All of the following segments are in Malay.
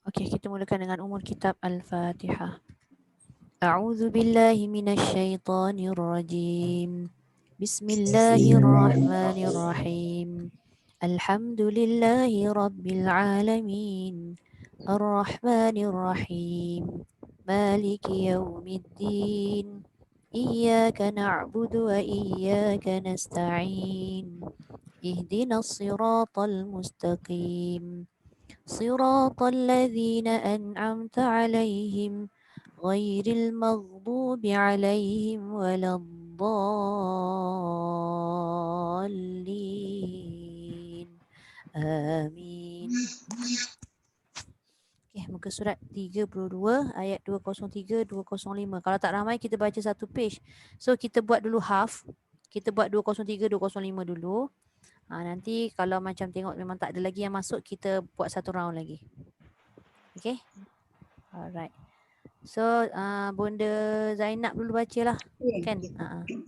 Okey, kita mulakan dengan umul kitab Al-Fatihah. A'udzu billahi minasyaitonir rajim. Bismillahirrahmanirrahim. Alhamdulillahi rabbil alamin. Arrahmanir rahim. Maliki yaumiddin. Iyyaka na'budu wa iyyaka nasta'in. Ihdinas siratal mustaqim. صراط الذين أنعمت عليهم غير المغضوب عليهم ولا الضالين آمين. Okay, muka surat 32 ayat 203-205. Kalau tak ramai kita baca satu page. So kita buat dulu half. Kita buat 203-205 dulu. Nanti kalau macam tengok memang tak ada lagi yang masuk, kita buat satu round lagi. Okay. Alright. So Bunda Zainab dulu bacalah. Kan?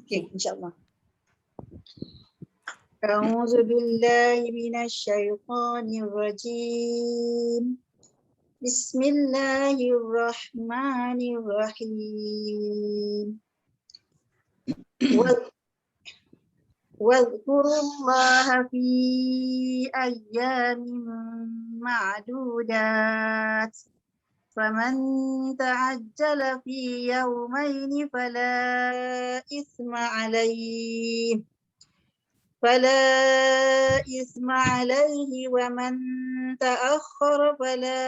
Okay, insyaAllah. A'udzu billahi minasyaitonir rajim. Bismillahirrahmanirrahim. Wadhkurullaha fi ayyamin ma'dudat. Faman ta'ajjala fi yawmaini fala isma alayhi wa man ta'akhkhara fala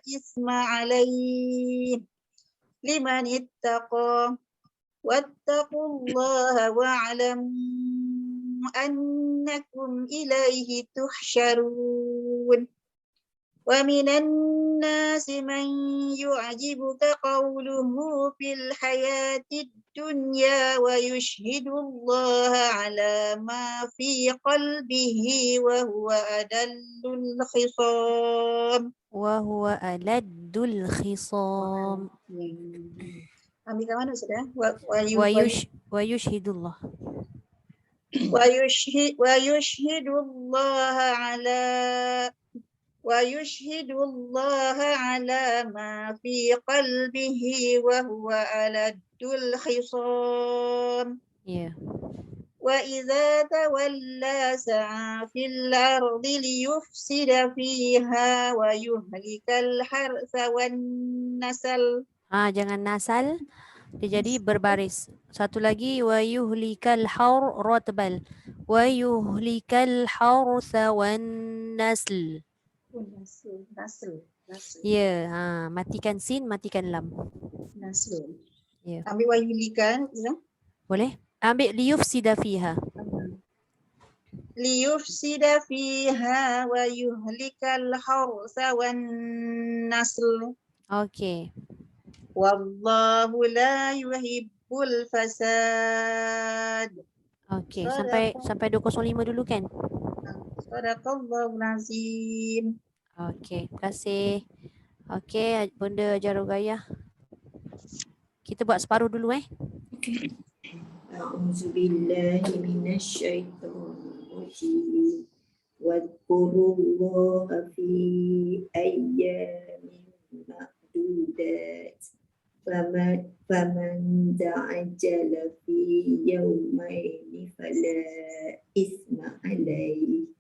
isma alayhi liman ittaqa wattaqullaha wa'lamu annakum ilayhi tuhsyarun. Wa minan nasi man yu'jibuka qawluhu fil hayatid dunya wa yushhidullaha ala ma fi qalbihi wa huwa adallul khisam. Ambil ke mana sudah? Wa yushhidullah. ويشهد الله على ما في قلبه وهو ألد الخصام. وإذا تولى سعى في الأرض ليفسد فيها ويهلك الحرث والنسل. Jangan nasal. Dia jadi berbaris. Satu lagi wa yuhlikal ratbal. Wa yuhlikal harsa wan nasl. Ya, matikan sin, matikan lam. Nasl. Ambil wa yuhlikan, boleh? Ambil liyufsida fiha. Liyufsida fiha wa yuhlikal harsa wan nasl. Okey. Wallahu la yuhibbul fasad. Okey, sampai 205 dulu kan? Sadaqallahul azim. Okey, terima kasih. Okey, Bunda Jarugayah. Kita buat separuh dulu Okey. A'udzubillahi minasyaitonir rajim. Wadhkurullaha fi ayyamin ma'dudat. Faman ta'ajjala fi yawmaini fala isma alayhi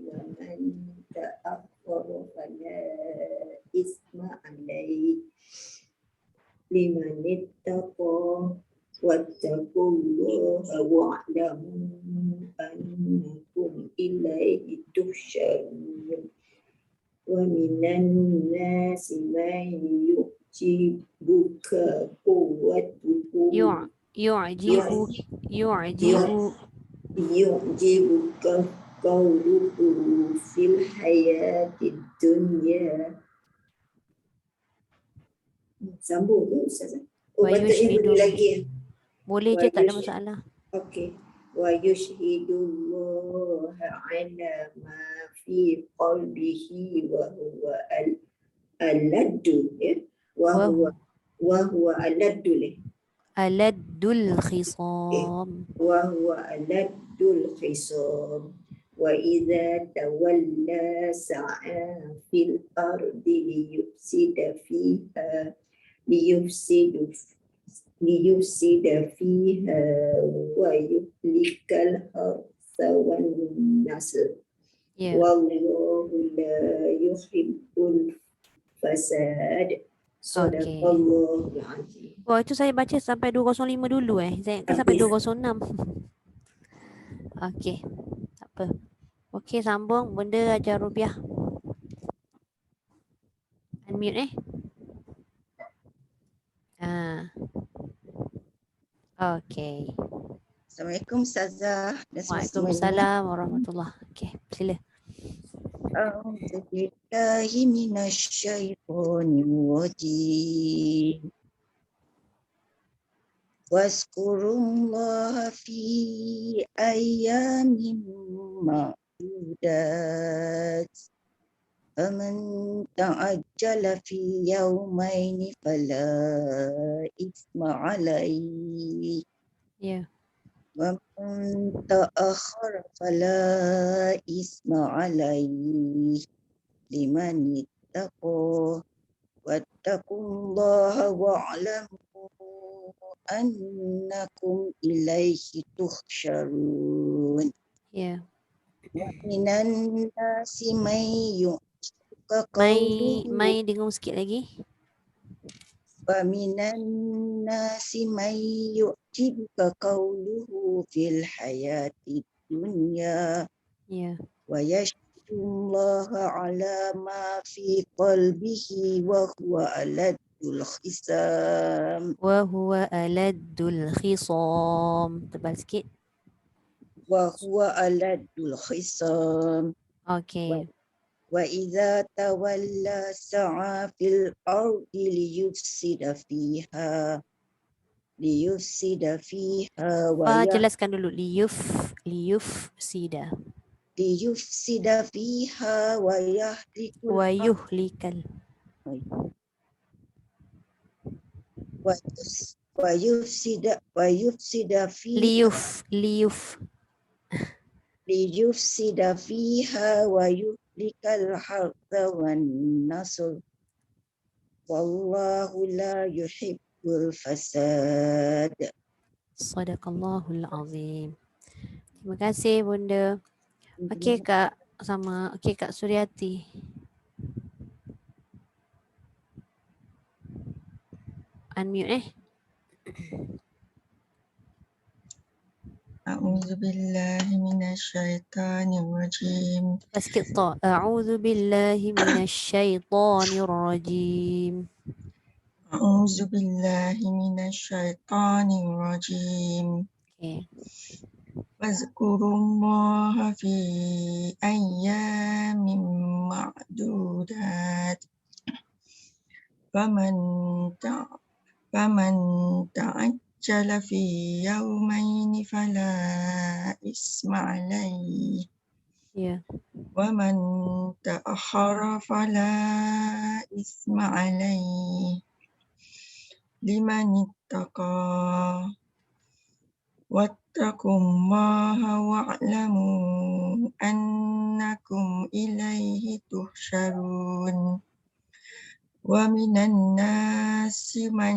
wa man ta'akhkhara fala isma alayhi liman ittaqa wattaqullaha wa'lamu annakum ilayhi tuhsyarun. Wa minan nasi man yu'jibuka quwwatuhu yu'jibuka qawluhu fil hayatid dunya. Sambung ke Ustazah? Yushhidu lagi. Boleh je, tak ada masalah. Okey. Wa yushhidullaha ala ma fi qalbihi wa huwa al-aladdu, ya. Wa huwa aladdu. Aladdul khisam. وهو ألد الخصام وإذا تولى سعى في الأرض ليفسد فيها ويهلك الحرث والنسل Ya. والله لا يحب الفساد صدق Okey. الله العظيم. Oh, itu saya baca sampai 205 dulu Saya ingatkan sampai Habis. 206. Okey. Tak apa. Okey, sambung. Bunda ajar Rubiah. Unmute Okey. Assalamualaikum Ustazah dan semua semuanya. Waalaikumsalam warahmatullahi. Okey, sila. A'udzu billahi minasyaitonir rajim. Wazkurullaha fi ayyamin ma'dudat. Faman ta'ajjala fi yawmaini fala ithma alaihi. Ya. ومن تأخر فلا إثم عليه لمن اتقى واتقوا الله واعلموا أنكم إليه تحشرون. Ya. من الناس من يعجبك Mai قوله dengung sikit lagi. ومن الناس من يعجبك قوله في الحياة الدنيا Ya. ويشهد الله على ما في قلبه وهو ألد الخصام. Wa huwa aladdul khisam. Tebal sikit. وهو ألد الخصام. Okey. وإذا تولى سعى في الأرض ليفسد فيها Jelaskan dulu. Liyuf sida. ليفسد فيها ويهلك Wa yuhlikal. ويفسد فيها ليفسد فيها ويهلك الحرث والنسل والله لا يحب الفساد. Sadaqallahul azim. Terima kasih Bunda. Okey Kak sama Kak Suryati. Unmute أعوذ بالله من الشيطان الرجيم. Sikit ta. A'udzu billahi minasyaitonir rajim. أعوذ بالله من الشيطان الرجيم. Okey. واذكروا الله في أيام معدودات فمن تعجل في يومين فلا إثم عليه Ya. ومن تأخر فلا إثم عليه لمن اتقى واتقوا الله واعلموا أنكم إليه تحشرون. ومن الناس من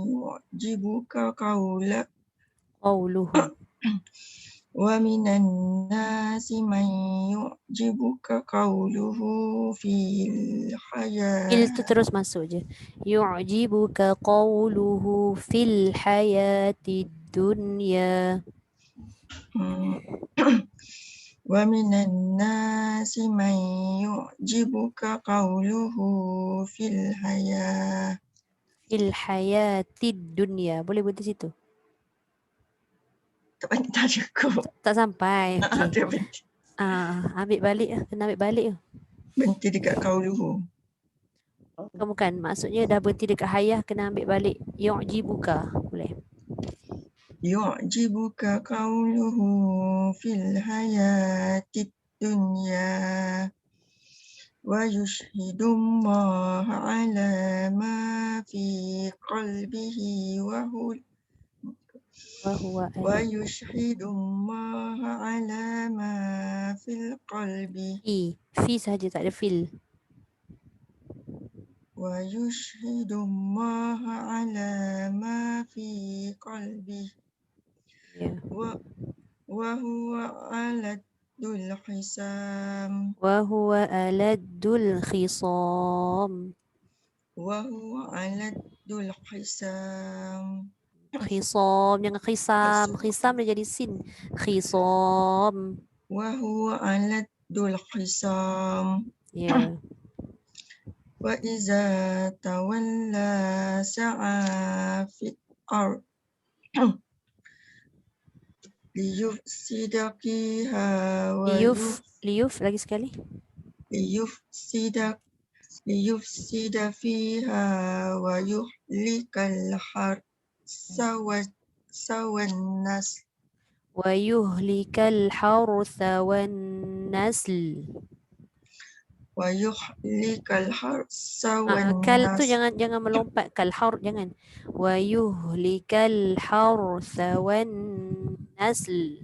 يعجبك قوله ومن الناس من يعجبك قوله في الحياة Itu terus masuk je. Yu'jibuka qawluhu fil hayati dunya. ومن الناس من يعجبك قوله في الحياة Fil hayati dunya. Boleh berhenti situ? tak cukup. Tak sampai. Okey. Dia berhenti, Ambil balik lah. Kena ambil balik lah. berhenti dekat qauluhu. Bukan. Maksudnya dah berhenti dekat hayah. Kena ambil balik. Yu'jibuka. Boleh. Yu'jibuka qawluhu fil hayati dunya wa yushhidullaha ala ma fi qalbihi wa Wahuwa ويشهد الله على ما في القلب fi sahaja, tak ada fil. ويشهد الله على ما في قلبه Ya. وهو ألد الحسام Wahuwa aladul khisam. وهو ألد الحسام Khisam, jangan khisam. Khisam dia jadi sin. Khisam. وهو ألد الحسام Ya. وإذا تولى سعى في الأرض ليفسد فيها Liuf lagi sekali. ليفسد فيها ويهلك الحرث والنسل Wa yuhlikal hartha wan nasl. ويهلك الحرث Kal tu والنسل jangan melompat, kal har jangan. Wa yuhlikal hartha wan nasl.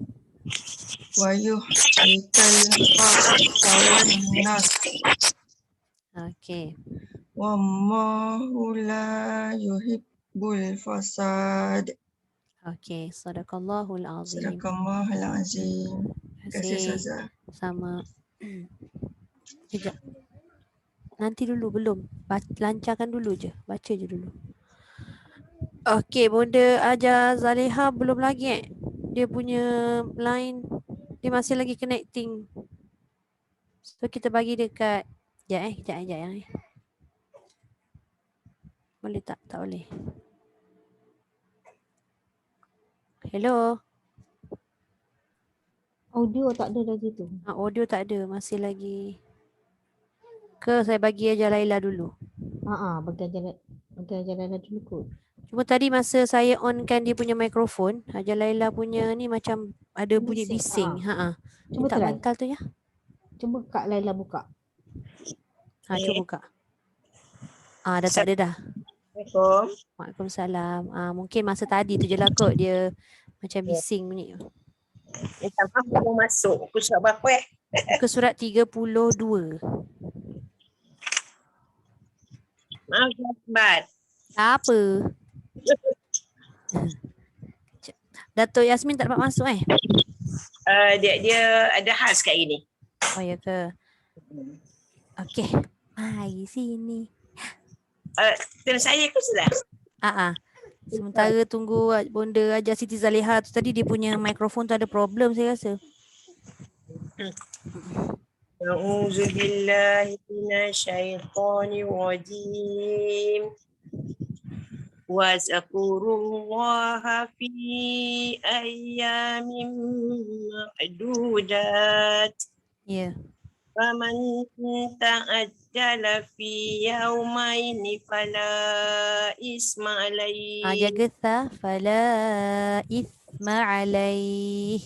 ويهلك الحرث والنسل Okey. والله لا يحب الفساد. Okey, sadaqallahul azim. Sadaqallahul azim. Terima Terima kasih kasih. Ustazah. Sama. Sekejap. Nanti dulu belum. Lancarkan dulu je. Baca je dulu. Okey, Bunda ajar Zaleha belum lagi Dia punya line dia masih lagi connecting. So kita bagi dekat kejap Boleh tak? Tak boleh. Hello. Audio tak ada dah situ. Audio tak ada, masih lagi. Ke saya bagi aja Laila dulu. Bagi ajar Laila dulu kot. Cuma tadi masa saya onkan dia punya mikrofon, Hajar Laila punya ni macam ada bunyi bising. Cuba Tak try. bantal tu ya. Cuba Kak Laila buka. Cuba buka. Dah tak ada dah. Assalamualaikum. Waalaikumsalam. Mungkin masa tadi tu je lah kot dia macam bising bunyi. Minta maaf aku mau masuk. Aku surat berapa Ke surat 32. Maaf lambat. Tak apa. Datuk Yasmin tak dapat masuk Dia ada hal sekali ni. Oh ya ke? Okey. Mari sini. Turn saya ke sudah? Sementara tunggu Bonda ajar Siti Zaleha tu tadi dia punya mikrofon tu ada problem saya rasa. A'udzubillahi minasyaitonir rajim. Wazkurullaha fi ayyamin ma'dudat. Ya. Faman ta'ajjala fi yawmaini fala isma alaihi. Jaga tha fala ithma alaih.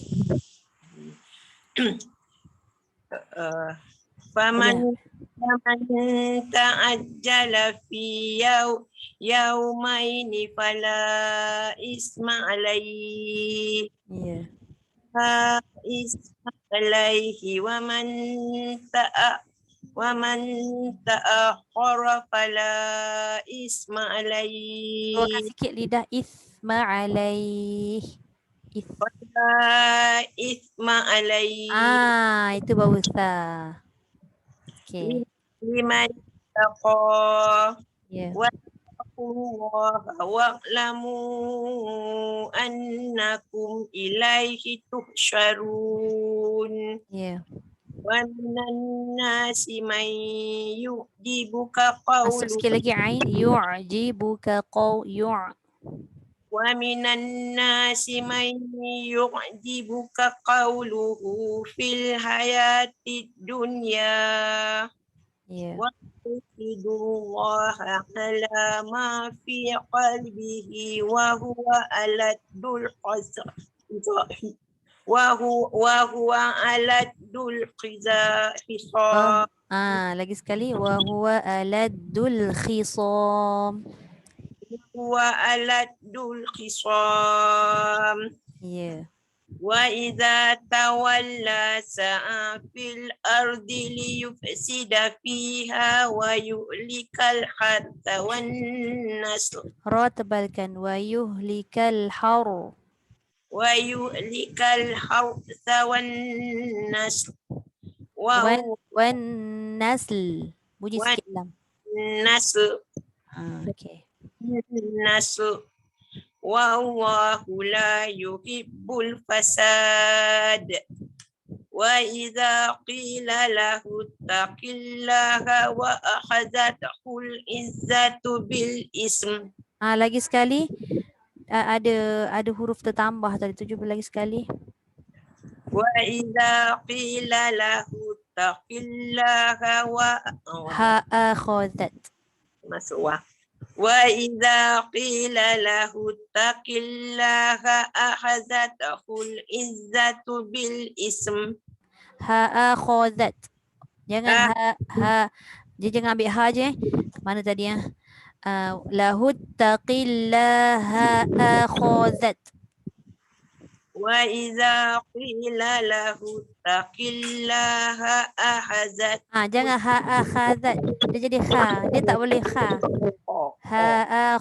Faman ta'ajjala fi yawmaini fala isma alaihi. Ya. Isma alaihi wa man ta'akhkhara fala isma alaihi. Keluarkan sikit lidah ithma alaih. Fala isma alaihi. Itu baru tha. Okey. Liman taqa. Ya. Wa'lamu annakum ilaihi tuhsyarun. Ya. Wa minan nasi man yu'jibuka Masuk qawluhu. sikit lagi ain yu'jibuka Wa minan nasi man yu'jibuka qawluhu fil hayati dunya. Ya. Wa yuhidullaha ala ma fi qalbihi wa huwa aladul qisam. Wa huwa aladul qisam. Lagi sekali wa huwa aladul khisam. وألد الخصام Ya. وإذا تولى سعى في الأرض ليفسد فيها ويهلك الحرث والنسل Ra tebalkan. Wa yuhlikal har. ويهلك الحرث والنسل وهو Wan nasl. Bunyi Wan- sikit lam. النسل Okay. النسل والله لا يحب الفساد وإذا قيل له اتق الله وأخذته العزة بالإثم Lagi sekali. Ada huruf tertambah tadi. 17 lagi sekali. وإذا قيل له اتق الله Ha akhadhat. مسوى وإذا قيل له اتق الله أخذته العزة بالإثم Ha akhadhat. Jangan dia jangan ambil ha je. Mana tadi ya? Lahu taqillaha akhadhat. وإذا قيل له اتق الله أخذته Jangan ha akhadhat. Dia jadi ha. Dia tak boleh ha. Ha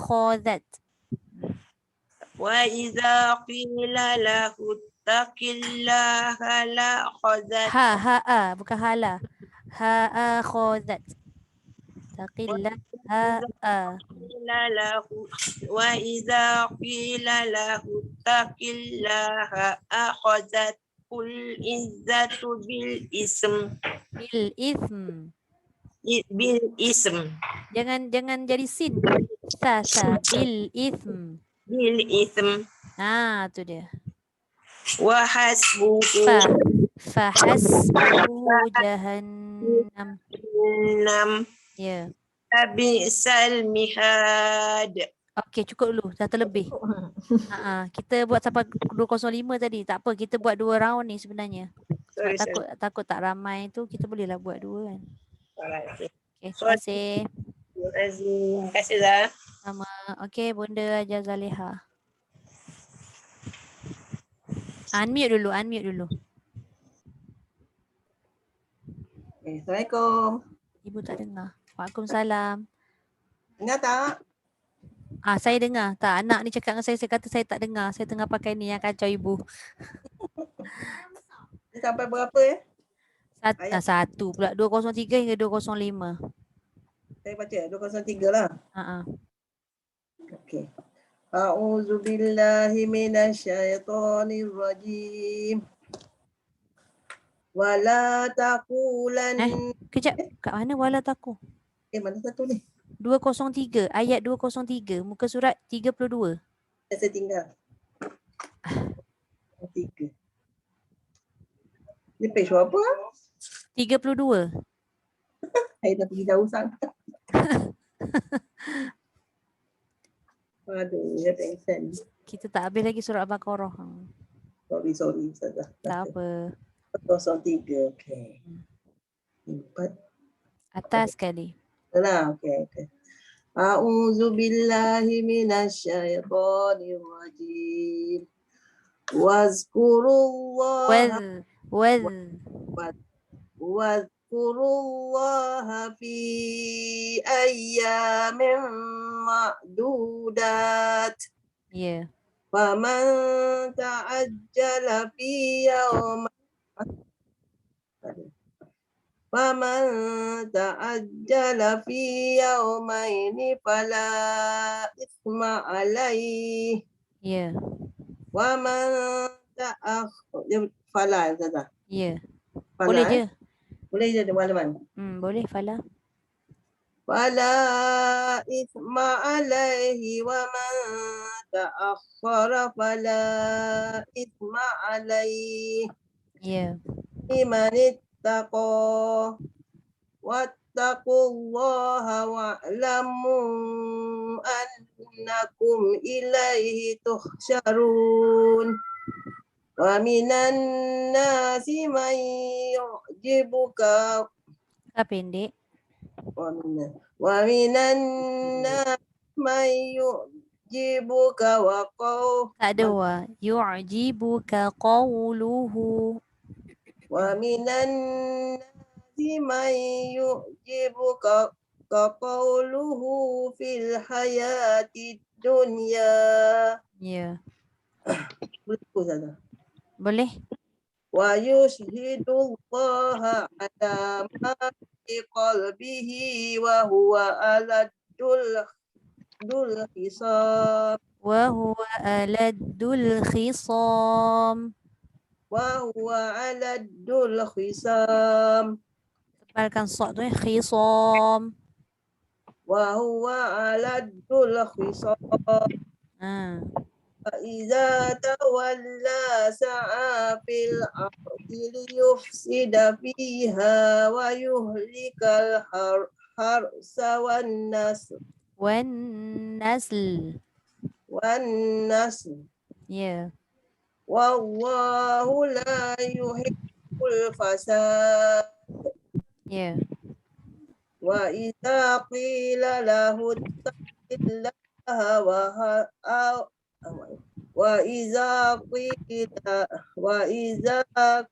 akhadhat. وإذا قيل له اتق الله لأخذته Bukan hala. Ha akhadhat. Taqillaha قيل له وإذا قيل له اتق الله أخذته العزة بالإثم bil ithm. بالإثم Jangan jadi sin. Sa bil ithm. بالإثم Tu dia. وحسبه Fahasbuhu jahannam. جهنم Ya. بئس المهاد. Okey, cukup dulu. Dah terlebih. Kita buat sampai 205 tadi. Tak apa, kita buat 2 round ni sebenarnya. Sorry, Takut tak ramai tu, kita bolehlah buat 2 kan. Alright, okay. Okey, terima kasih. Terima kasih Zah. Sama. Okey, Bunda ajar Zaliha. Unmute dulu. Assalamualaikum. Ibu tak dengar. Waalaikumsalam. Dengar tak? Saya dengar. Tak, anak ni cakap dengan saya kata saya tak dengar. Saya tengah pakai ni yang kacau ibu. Sampai berapa ya? Satu pula. 203 hingga 205. Saya baca 203 lah. Okey. A'udzu billahi minasyaitonir rajim. Wala taqulan. Kejap. Kat mana wala taku? Mana satu ni? 203. Ayat 203. Muka surat 32. Saya tinggal. 3. Ni page berapa? 32. Saya dah pergi jauh sangat. Aduh, ya tension. Kita tak habis lagi surat Al-Baqarah. Sorry, Ustazah. Tak apa. 03, okey. 4. Atas sekali. Lah, okey. A'udzu billahi minasyaitonir rajim. Wazkurullaha Wadhkurullaha fi ayyamin ma'dudat. Ya. Faman ta'ajjala fi yawma Faman ta'ajjala fi yawmaini fala ithma alaihi. Ya. Wa man fala Ustazah. Ya. Fala, Boleh je. Boleh je teman-teman. Boleh Fala. Fala ithma alaihi wa man ta'akhkhara fala ithma alaihi. Ya. Liman ittaqa wattaqullaha wa'lamu annakum ilaihi tuhsyarun. Wa minan nasi man yu'jibuka Tak pendek. wa minan nasi من يعجبك وقول Tak ada wa. Yu'jibuka qawluhu. ومن الناس من يعجبك قوله في الحياة الدنيا. Ya. Boleh. Boleh? ويشهد الله على ما في قلبه وهو ألد الخصام. وهو ألد الخصام. وهو ألد الخصام. Tebalkan sok tu khisam. وهو ألد الخصام. فإذا تولى سعى في الأرض ليفسد فيها ويهلك الحرث والنسل. Ya. والله لا يحب الفساد. Ya. وإذا قيل له اتق الله وإذا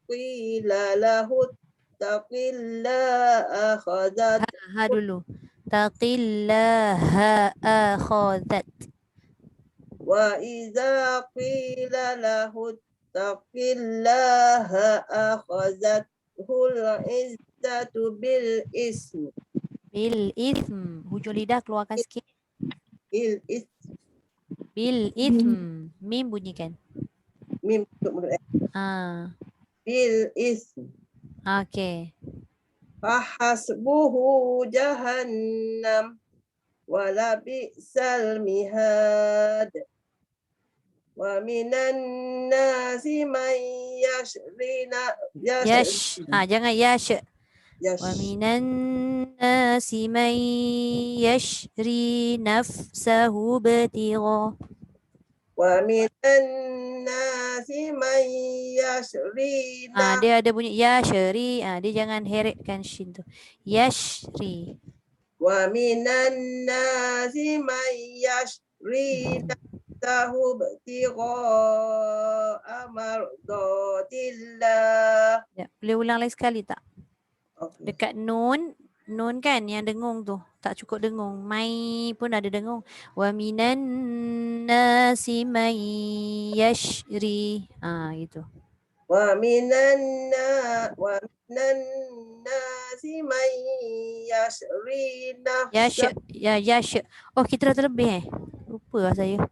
قيل له اتق الله أخذت Ha dulu. Taqillaha akhadhat. وإذا قيل له اتق الله أخذته العزة بالإثم. Bil ithm. Hujung lidah keluarkan sikit. بالإثم. Bil ithm. Mim bunyikan. Mim untuk mulut. بالإثم. Okay. فحسبه جهنم ولبئس المهاد. ومن الناس من Jangan yash. Wa minan nasi man yashri nafsahu ibtigha. ومن الناس من يشري Dia ada bunyi yashri. Dia jangan heretkan shin tu. Yashri. ومن الناس من يشري نفسه ابتغاء مرضات الله. Ya, boleh ulang lagi sekali tak? Dekat nun kan yang dengung tu. Tak cukup dengung. Mai pun ada dengung. Wa minan nasi man yashri. Gitu. ومن الناس من يشري نفسه. Yash. Oh, kita dah terlebih Lupa lah saya.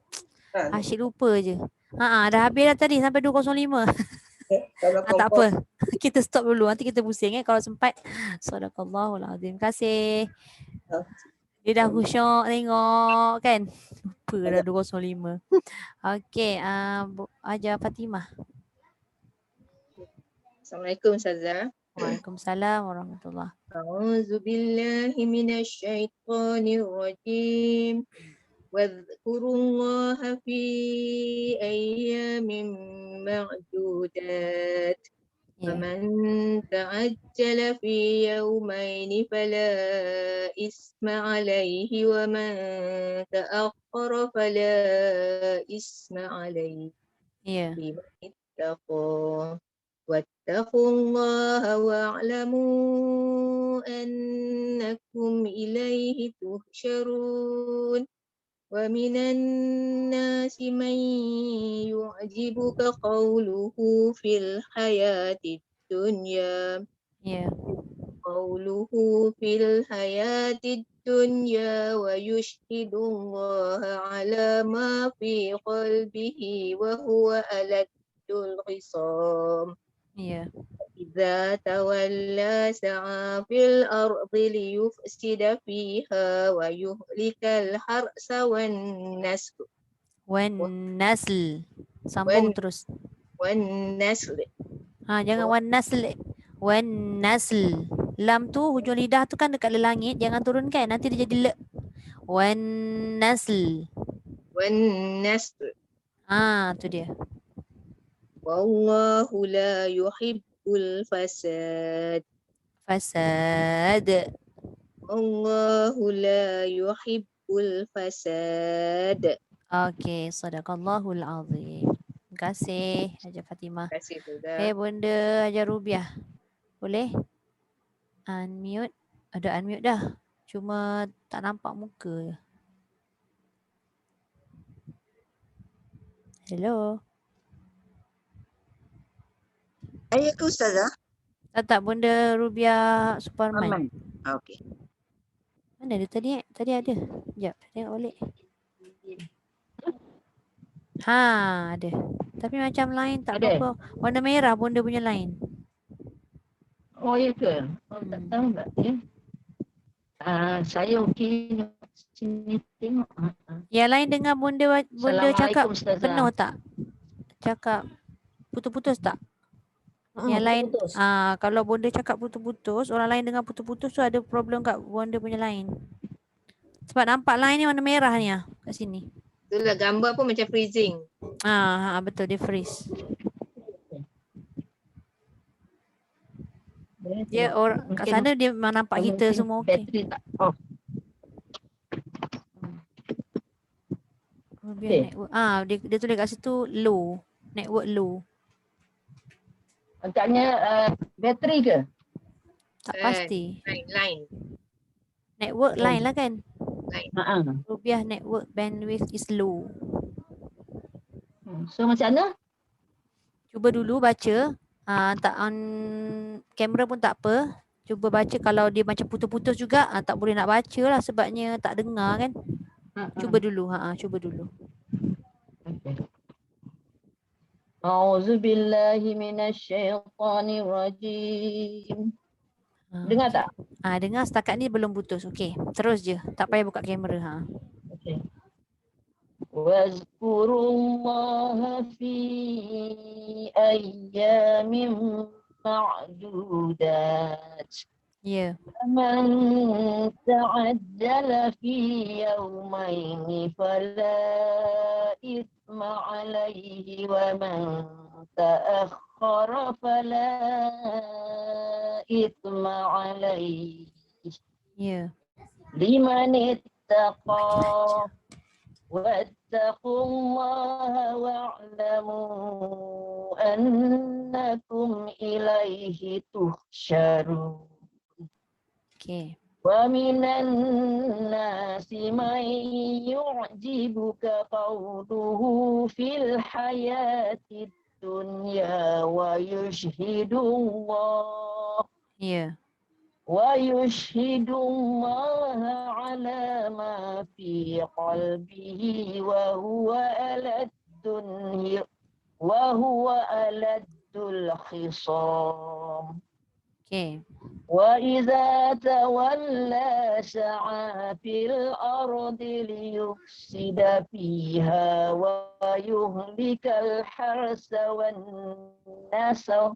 Asyik lupa je. Dah habis dah tadi sampai 205. Tak apa. Kita stop dulu. Nanti kita pusing kalau sempat. Sadaqallahul azim. Terima kasih. Dia dah khusyuk tengok kan. Lupa dah 205. Okey. Ajar Fatimah. Assalamualaikum Ustazah. Waalaikumsalam warahmatullahi. A'udzu billahi minasy syaithanir rajim. Wadhkurullaha fi ayyamin ma'dudat. Faman ta'ajjala fi yawmayn fala isma alayhi wa man ta'akhkhara fala isma alayhi. Liman ittaqa. واتقوا الله واعلموا أنكم إليه تحشرون ومن الناس من يعجبك قوله في الحياة الدنيا ويشهد الله على ما في قلبه وهو ألد الخصام. إذا تولى سعى في الأرض ليفسد فيها ويهلك الحرث والنسل. Sambung terus. والنسل. Jangan والنسل. والنسل. Lam tu hujung lidah tu kan dekat langit. Jangan turunkan. Nanti dia jadi le. والنسل. Tu dia. Wallahu la yuhibbul fasad. Fasad. Wallahu la yuhibbul الفساد. Okey, sadaqallahul azim. Terima kasih Hajar Fatimah. Terima kasih Ustazah. Okay, Bunda Hajar Rubiah. Boleh? Unmute. Ada unmute dah. Cuma tak nampak muka je. Hello. Saya ke Ustazah? Tak, Bunda Rubiah Superman. Aman. Okey. Mana dia tadi? Tadi ada. Sekejap, tengok balik. Ha, ada. Tapi macam lain tak Ada? apa. Warna merah Bunda punya lain. Oh, ya ke? Oh, tak Hmm. tahu tak ya. Saya okey sini tengok. Yang lain dengar Bunda cakap Assalamualaikum Ustazah. penuh tak? Cakap putus-putus tak? Yang lain putus-putus. kalau Bunda cakap putus-putus, orang lain dengar putus-putus tu ada problem kat Bunda punya lain. Sebab nampak lain ni warna merah ni kat sini. Itulah gambar pun macam freezing. Betul dia freeze. Dia orang kat Mungkin sana dia memang nampak kita mungkin semua okey. bateri tak off. Rubiah Okey. network. Dia tulis kat situ low. Network low. Agaknya bateri ke? Tak Kan? pasti. Line. Network Oh. line lah kan. Ha. Rubiah network bandwidth is low. So macam mana? Cuba dulu baca. Tak on kamera pun tak apa. Cuba baca kalau dia macam putus-putus juga tak boleh nak baca lah sebabnya tak dengar kan. Cuba dulu. Cuba dulu. Okay. A'udzubillahi minasyaitonirrajim. Dengar tak? Dengar setakat ni belum putus. Okey. Terus je. Tak payah buka kamera. Okey. Wazkurullaha fi ayyamin ma'dudat. Ya. Man ta'ajjala fi yawmaini fala ithma alayhi wa man ta'akhkhara fala ithma alayhi. Ya. Liman ittaqa واتقوا الله واعلموا أنكم إليه تحشرون. Okey. ومن الناس من يعجبك قوله في الحياة الدنيا ويشهد الله ويشهد الله على ما في قلبه وهو ألد الخصام. وإذا تولى سعى في الأرض ليفسد فيها ويهلك الحرث والنسل.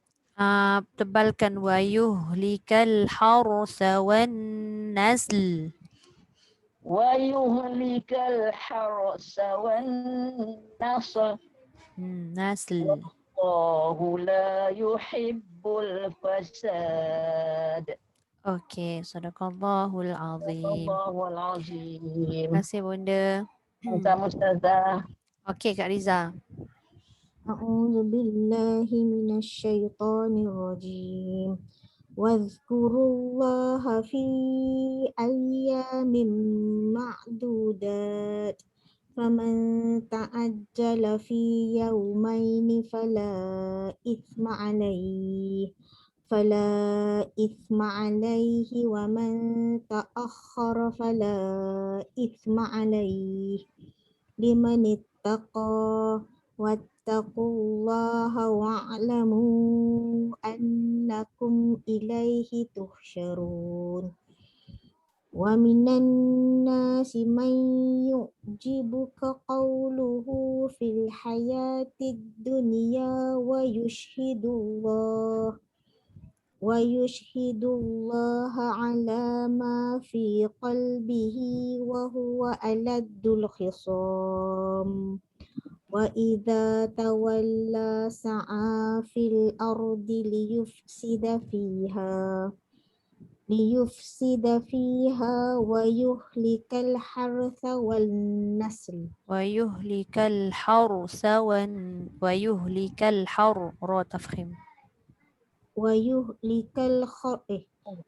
Tebalkan wayuhlikal harsa wan nasl. Wayuhlikal harsa wan nasl. Nasl. Wallahu la yuhibbul fasad. Okey, sadaqallahul azim. Sadaqallahul azim. Terima kasih Bunda. Sama Ustazah. Okey Kak Riza. A'udzubillahi minasyaitonirrajim. Wadhkurullaha fi ayyamin ma'dudat. Faman ta'ajjala fi yawmaini fala ithma alayhi wa man ta'akhkhara fala ithma alayhi. Liman ittaqa wattaqullaha wa'lamu annakum ilaihi tuhsyarun. Wa minan nasi man yu'jibuka qawluhu fil hayatid dunya wa yushhidullaha ala ma fi qalbihi wa huwa aladdul khisam. Wa idza tawalla sa'a fil ardi liyufsida fiha ليفسد فيها ويهلك الحرث والنسل ويهلك الحرث ويهلك را تفخيم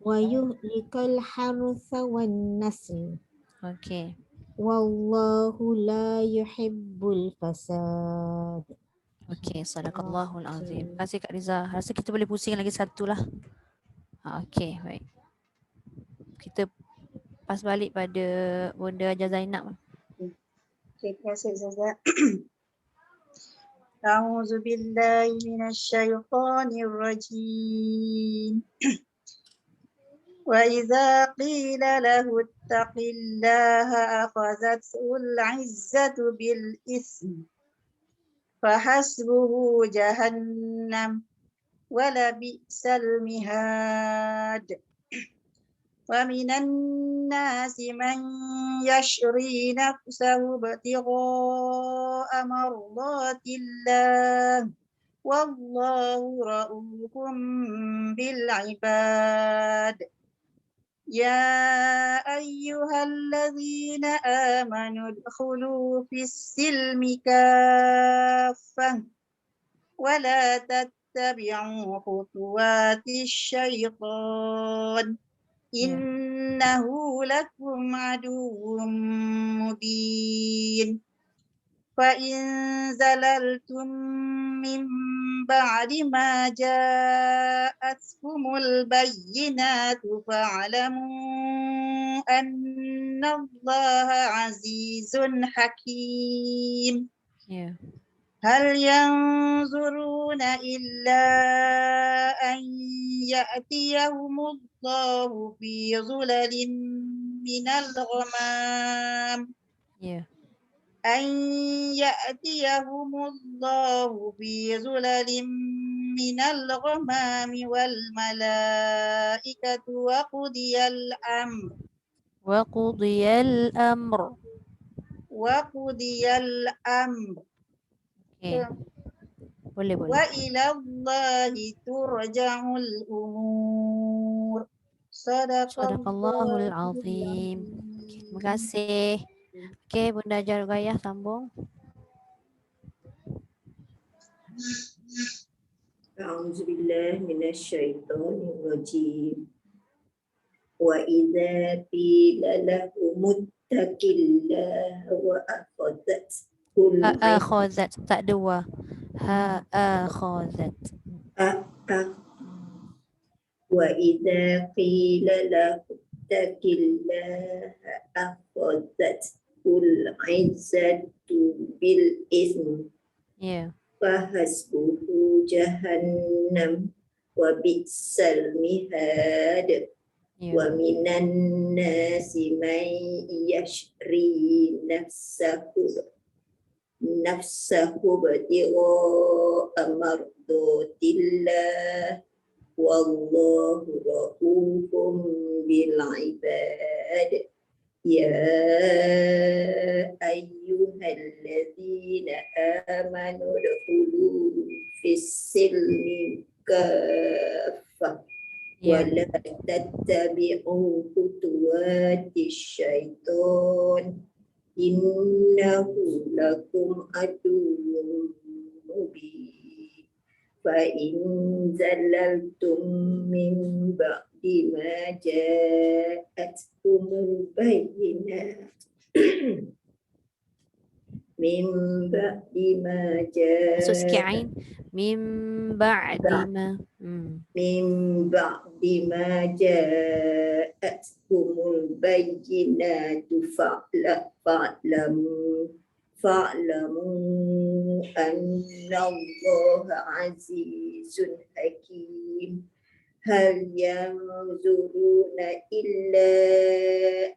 ويهلك الحرث والنسل okey. والله لا يحب الفساد. Okey, sadaqallahul azim. Terima kasih Kak Riza. Rasa kita boleh pusing lagi satu lah. Okey, baik. Kita pas balik pada Bunda Hajar Zainab. Terima kasih Ustazah. A'udzu billahi minasyaitonir rajim. Wa idza qila lahu ittaqillaha akhadhathu al-'izzatu bil ism fahasbuhu jahannam wa la bi'sal mihad. Wa minan nasi man yashri nafsahu ibtigha'a mardatillah wallahu ra'ufun bil 'ibad. Ya ayyuhalladzina amanu udkhulu fis silmi kaffah wa la tattabi'u khutuwatis syaitan innahu lakum aduwwum mubin. Fa in zalaltum min ba'di ma ja'atkumul bayyinatu fa'lamu annallaha azizun hakim. Ya. Hal yanzuruna illa an ya'tiyahumullahu fi zulalin minal ghamam. Ya. أن يأتيهم الله في ظلل من الغمام والملائكة وقضي الأمر Okey. Boleh. وإلى الله ترجع الأمور. Sadaqallahul azim. Okay, terima kasih. Okey, Bunda Hajar Ruqayyah sambung. A'udzubillahi minasyaitonirrajim. Wa idza qila lahum ittaqillaha wa Akhazat tak ada wa. Akhazat. wa idza qila lahum ittaqillaha akhadhatul 'izzatu bil ism Ya. fahasbuhu jahannam wa bi'sal mihad. Ya. Wa minan nasi man yashri nafsahu ibtigha'a mardatillah wallahu ra'ufun bil 'ibad. Ya ayyuhalladzina amanu udkhulu fis silmi kaffah wa la tattabi'u khutuwatis syaitan innahu lakum aduwwun mubin. Fa in zalaltum min ba'di ma ja'atkumul bayyinat min ba'di ma Masuk sikit ain. Min ba'di ma. min ba'di ma ja'atkumul bayyinatu fa'lamu annallaha azizun hakim. Hal yanzuruna illa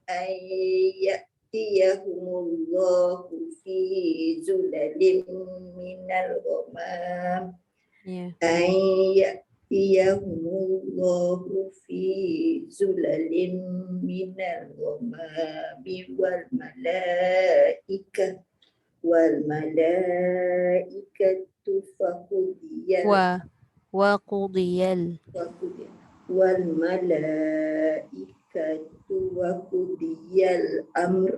an ya'tiyahumullahu fi zulalin minal ghamam. Ya. An ya'tiyahumullahu fi zulalin minal ghamami wal malaikatu faqudiyal Wa qudiyal. والملائكة وقضي الأمر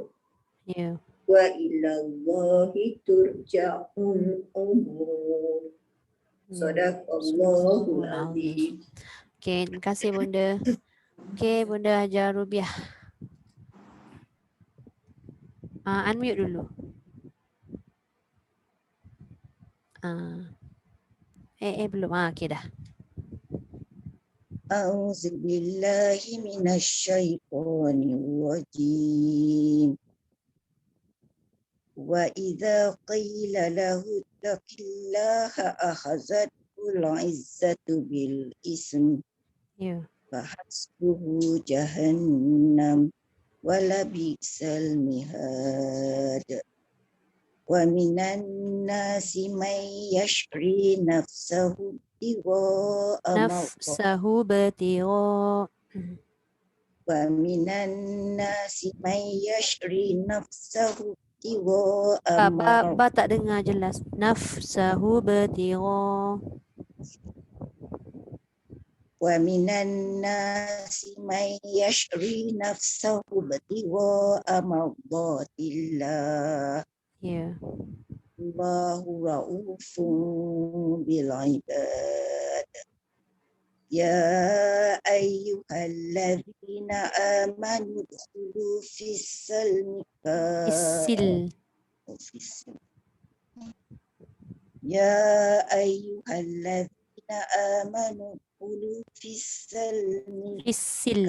Ya. وإلى الله ترجع الأمور. صدق الله العظيم. Okay, terima kasih Bunda. Okay, Bunda Hajar Rubiah. Unmute dulu. Belum. Okay dah. أعوذ بالله من الشيطان الرجيم وإذا قيل له اتق الله أخذته العزة بالإثم Ya. فحسبه جهنم ولبئس المهاد ومن الناس من يشري نفسه ابتغاء مرضات Nafsahu bertira. ومن الناس من يشري نفسه ابتغاء مرضات Ba tak dengar jelas. Nafsahu bertira. ومن الناس من يشري نفسه ابتغاء مرضات الله Ya. الله رؤوف بالعباد يا أيها الذين آمنوا ادخلوا في السلم Isil. يا أيها الذين آمنوا ادخلوا في السلم Isil.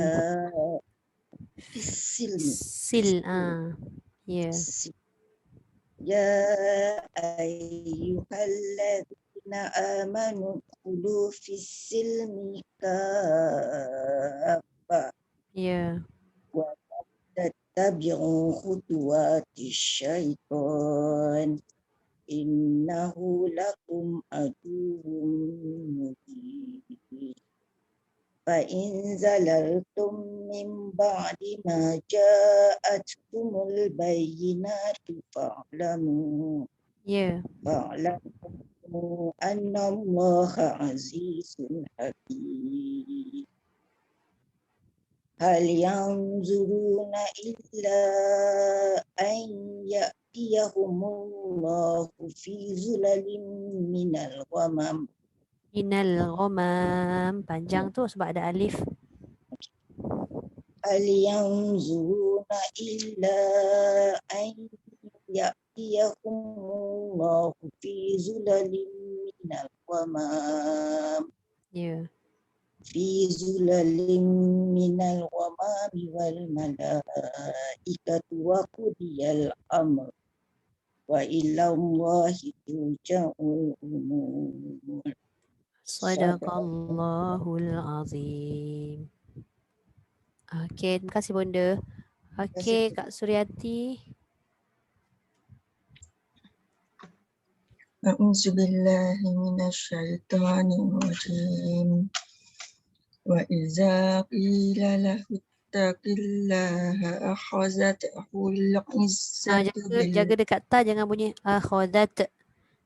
في السلم Sil. Ya. يا أيها الذين آمنوا ادخلوا في السلم كافة Ya. واتبعوا خطوات الشيطان إنه لكم عدو مبين فإن زللتم من بعد ما جاءتكم البينات فاعلموا Ya. أن الله عزيز حكيم هل ينظرون إلا أن يأتيهم الله في ظلل من الغمام Minal ghamam. Panjang tu sebab ada alif. هل ينظرون إلا أن يأتيهم الله في ظلل من الغمام Ya. في ظلل من الغمام والملائكة وقضي الأمر وإلى الله ترجع الأمور. Sadaqallahul azim. Okay, terima kasih Bunda. Okay, Kak Suryati. أعوذ بالله من الشيطان الرجيم وإذا قيل له اتق الله أخذته العزة Jaga dekat ta, jangan bunyi akhadat.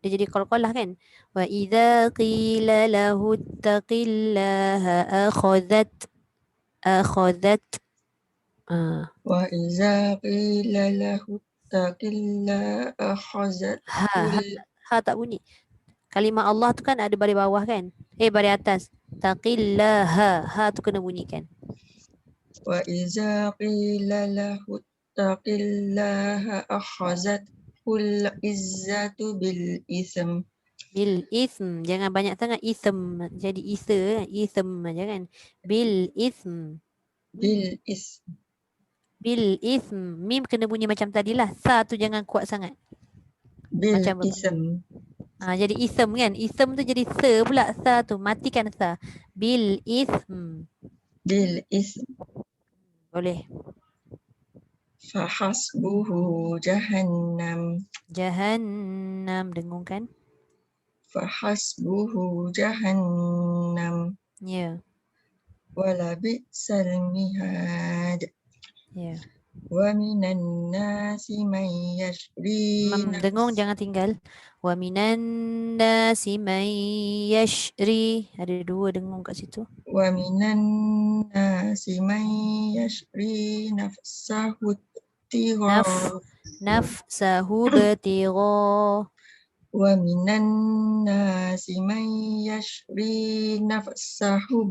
Dia jadi qalqalah kan. Wa idza qila lahu ittaqillaha akhadhat. وإذا قيل له اتق الله أخذته Ha tak bunyi. Kalimah Allah tu kan ada baris bawah kan? Baris atas. Taqillaha. Ha tu kena bunyikan. وإذا قيل له اتق الله أخذته العزة بالإثم Bil ism. Jangan banyak sangat ism. Jadi isa. Ism aja kan. Bil ism. بالإثم Bil ism. Mim kena bunyi macam tadilah. Sa tu jangan kuat sangat. Macam بالإثم jadi ism kan. Ism tu jadi sa pula. Sa tu. Matikan sa. Bil ism. بالإثم Boleh. فحسبه جهنم Jahannam. Dengungkan. فحسبه جهنم Ya. ولبئس المهاد Ya. Wa minan nasi man yashri Dengung jangan tinggal. Wa minan nasi man yashri. Ada 2 dengung kat situ. Wa minan nasi man yashri nafsahu tigha. Nafsahu batigha. Wa minan nasi man yashri nafsahu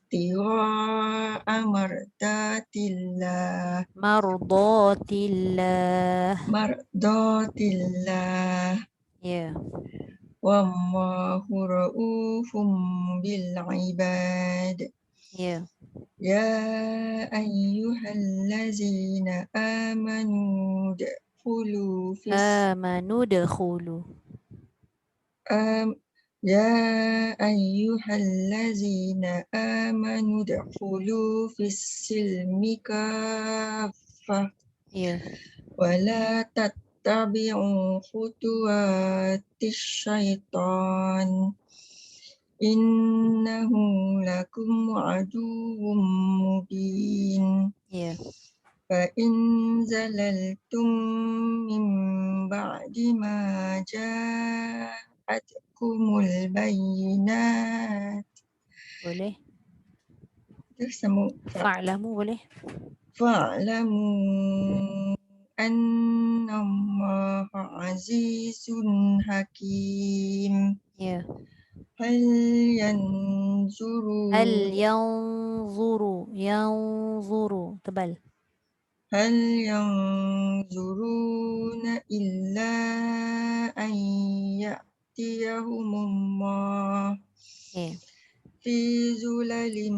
tigha mardatillah. Mardatillah. Mardatillah. Ya. Wallahu ra'ufum bil ibad. Ya. Ya ayyuhallazina amanu dkhulu fis Amanu dakhulu. Ya ayyuhallazina amanu dkhulu fis silmi kaffah Ya. wa la tattabi'u khutuwatis syaitan innahu lakum aduwwum mubin. Ya. Fa in zalaltum min ba'di ma ja'atkumul bayyinat. Boleh. Terus sambung. Fa'lamu boleh. Fa'lamu annallaha azizun hakim. Ya. Hal yanzuru Hal yanzuru tebal. Hal yanzuruna illa an ya'tiyahumullah Okay. fi zulalin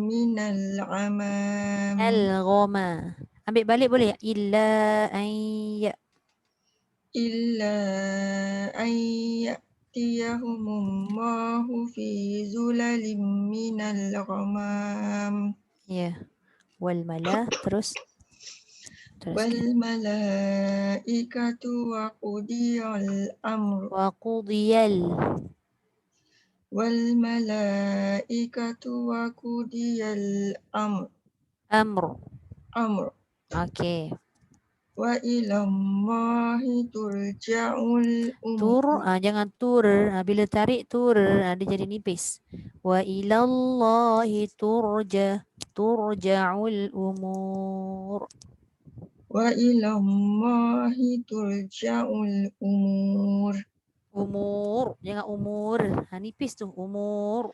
minal amam. Al-ghama. Ambil balik boleh? Illa an Illa an ya'tiyahumullahu fi zulalin minal ghamam. Ya. Wal mala terus. Wal Teruskan. malaikatu wa qudiyal amr. Wa qudiyal. Wal malaikatu wa qudiyal amr. Amr. Okay. Wa ilallahi turja'ul Tur, umur. jangan tur. Bila tarik tur, dia jadi nipis. Wa ilallahi turja'ul umur. Wa ilallahi turja'ul umur. Umur, jangan umur. Nipis tu, umur.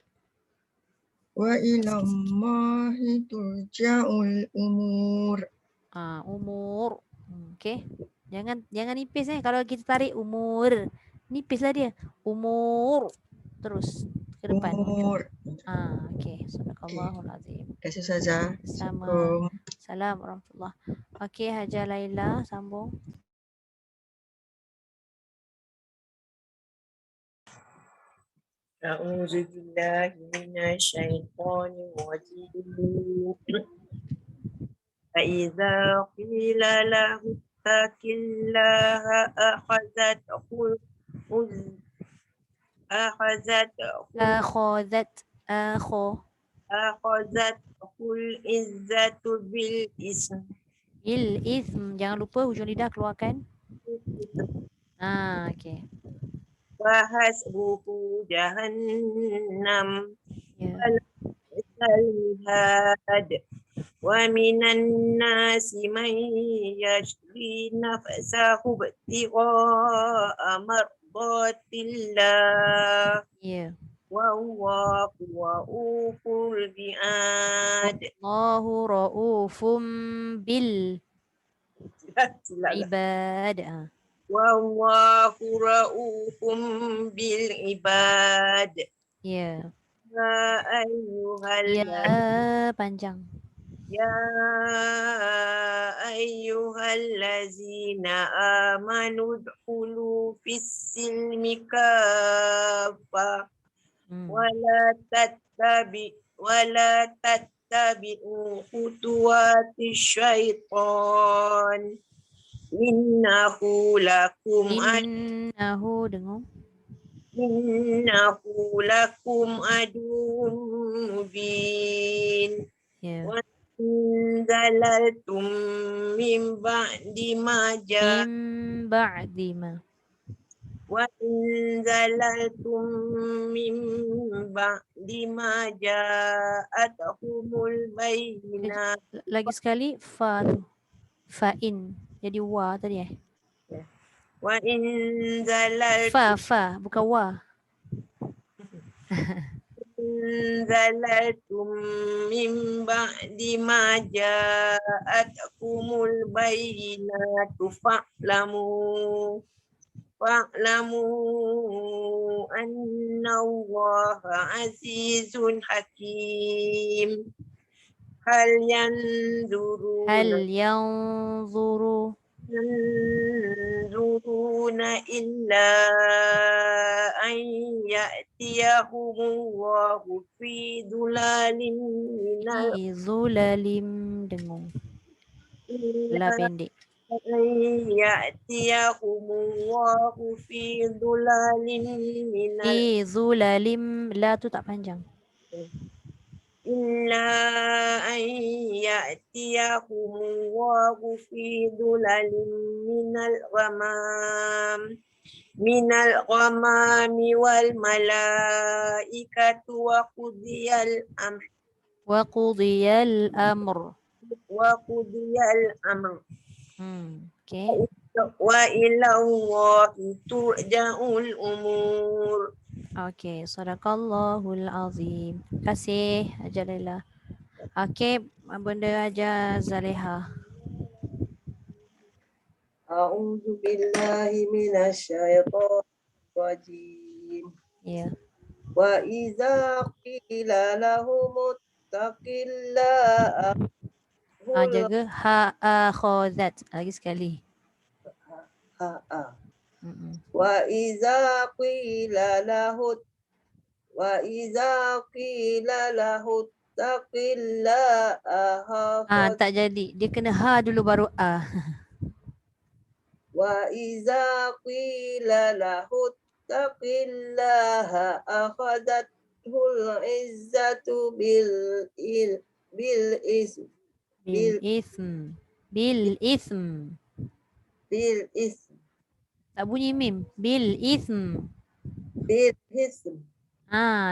Wa ilallahi turja'ul umur. Umur. Okay. Jangan nipis kalau kita tarik umur. Nipislah dia. Umur. Terus ke depan. Umur. Okay. Subhanallahul azim. Terima kasih Ustazah. Sama. Assalamualaikum. Salam warahmatullah. Okay, Hajar Laila sambung. A'udzu billahi minasyaitonir rajim. Fa'idza qila lahu taqillaha akhazathu izzatu bil ism. Bil ism. Jangan lupa hujung lidah keluarkan. Okay. Wa hasbuhu jahannam. Ya. Al-had wa minan nasi man yashri nafsahu ibtigha'a mardatillah Ya. wallahu ra'uful bi'ad. Allahu ra'ufum bil ibad. Wallahu ra'ufum bil ibad. Ya. Ya ayyuhal Panjang. Ya ayyuhallazina amanu dkhulu fis silmi kaffah wala tattabi'u khutuwatis syaitan innahu lakum dengung. Innahu lakum aduwwun mubin. Ya. Wa in zalaltum min ba'di ma ja'akum Min ba'di ma. wa in zalaltum min ba'di ma ja'atuhumul bayyinat Lagi sekali fa tu. Fa in. Jadi wa tadi wa in zalaltum Fa bukan wa. zalaltum min ba'di ma ja'atuhumul bayyinatu fa'lamu anna Allaha azizun hakim. Hal Hal yanzuruna illa an ya'tiyahumullahu fi dhulalin minal fi zulalim dengung. La pendek. an ya'tiyahumullahu fi dhulalin minal Fi zulalim. La tu tak panjang. illa an ya'tiyahumullahu fi dhulalin minal ghamami wal malaikatu wa qudiyal amr Wa qudiyal amr. Okay. wa ila Allahi turja'ul umur. Okay. Sadaqallahul azim. Terima kasih Jalila. Okay. Bunda ajar Zaleha. A'udzu billahi minasyaitonir rajim. Ya. Wa idza qila lahum ittaqillaha Jaga ha akhazat. Lagi sekali. wa idza qila lahu ittaqillaha Tak jadi. Dia kena ha dulu baru a. wa idza qila lahu ittaqillaha akhadathul izzatu bil ism Bil ism. Bil ism. Tak bunyi mim. Bil ism.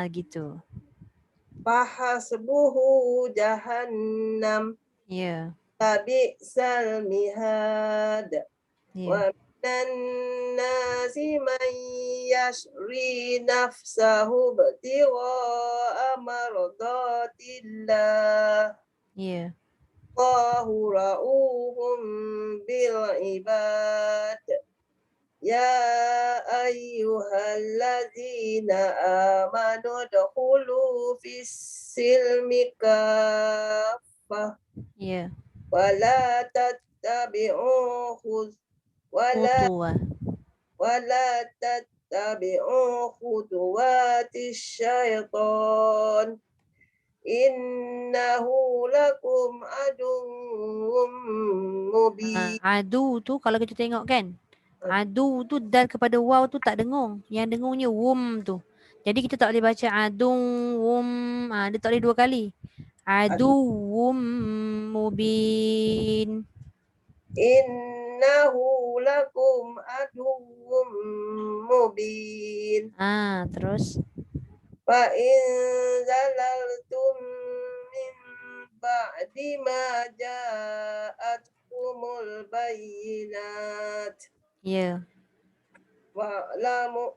Gitu. Fahasbuhu jahannam Ya. tabi'sal mihad Ya. wa minan nasi man yashri nafsahu ibtigha'a mardatillah Ya. Allahu ra'ufun bil ibad. Ya ayyuhalladzina amanu dkhulu fis silmi kaffah Ya. wala tattabi'u khutuwatis syaitan innahu lakum aduwwum mubin. Adu tu kalau kita tengok kan. Adu tu dal kepada waw tu tak dengung. Yang dengungnya wum tu. Jadi kita tak boleh baca adu wum. Dia tak boleh dua kali. Adu wum mubin. Innahu lakum aduwwum mubin. Terus. Fa in zalaltum min ba'di ma ja'atkumul bayyinat. Ya. Wa'lamu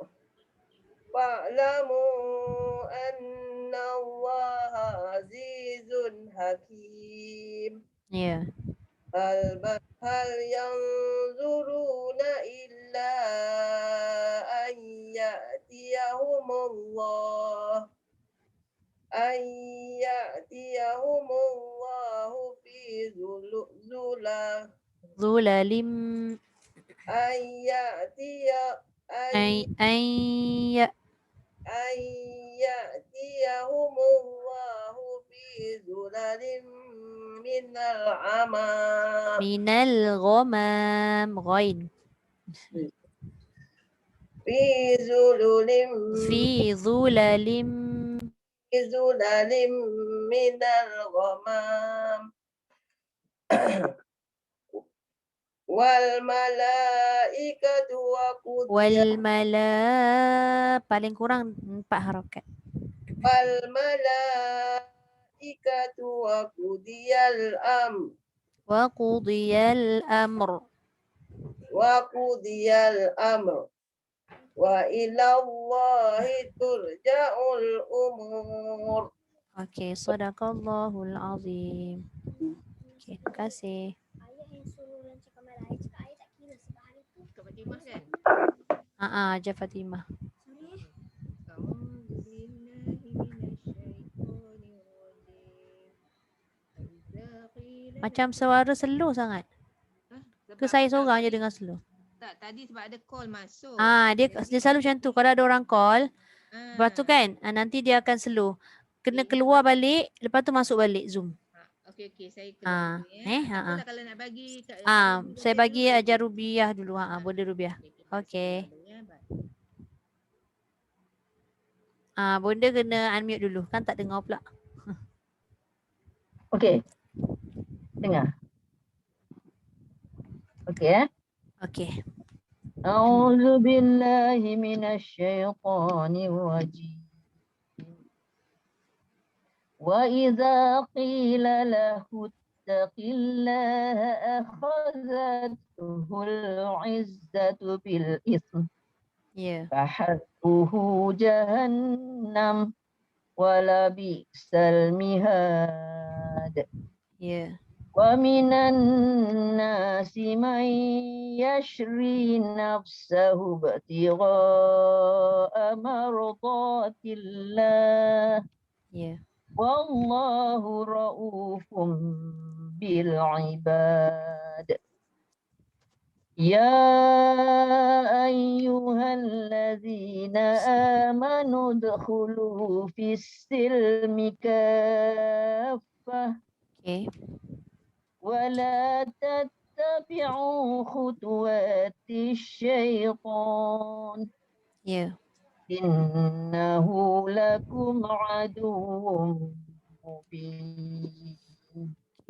anna Allaha azizun hakim. Ya. Hal yanzuruna illa an ya'tiyahumullahu fi Zulalim. ya'tiyahumullahu fi zulalin minal ghamam. Ghain. Fi zulalin minal ghamam wal malaikatu wa Wal mala paling kurang 4 harakat. wal malaikatu wa qudiyal amr Wa qudiyal amr. wa qudiyal amr wa ilallahi turja'ul umur. Okey, sadaqallahul azim. Okey, terima kasih. Kak Fatimah kan? Aja Fatimah. Macam suara slow sangat. Ke saya seorang je dengar slow. Tak, tadi sebab ada call masuk. Dia selalu macam tu. Kalau ada orang call, lepas tu kan, nanti dia akan slow. Kena keluar balik, lepas tu masuk balik Zoom. Okey, saya keluar dulu ya. Tak apalah kalau nak bagi Saya bagi ajar rubiah dulu. Bonda rubiah. Okey. Bonda kena unmute dulu. Kan tak dengar pula. Okey. Dengar. Okey Okey. A'udzu billahi minasyaitonir rajim. Wa idza qila lahu ittaqillaha akhadhathu al-'izzatu bil itsm. Ya. Fahattuhu jahannam wala bi'sal mihad. Ya. Wa minan nasi man yashri nafsahu ibtigha'a mardatillah. Ya. Wallahu ra'ufum bil ibad. Ya ayyuhalladzina amanu udkhulu fis silmi kaffah. Okey. ولا تتبعوا خطوات الشيطان Ya. إنه لكم عدو مبين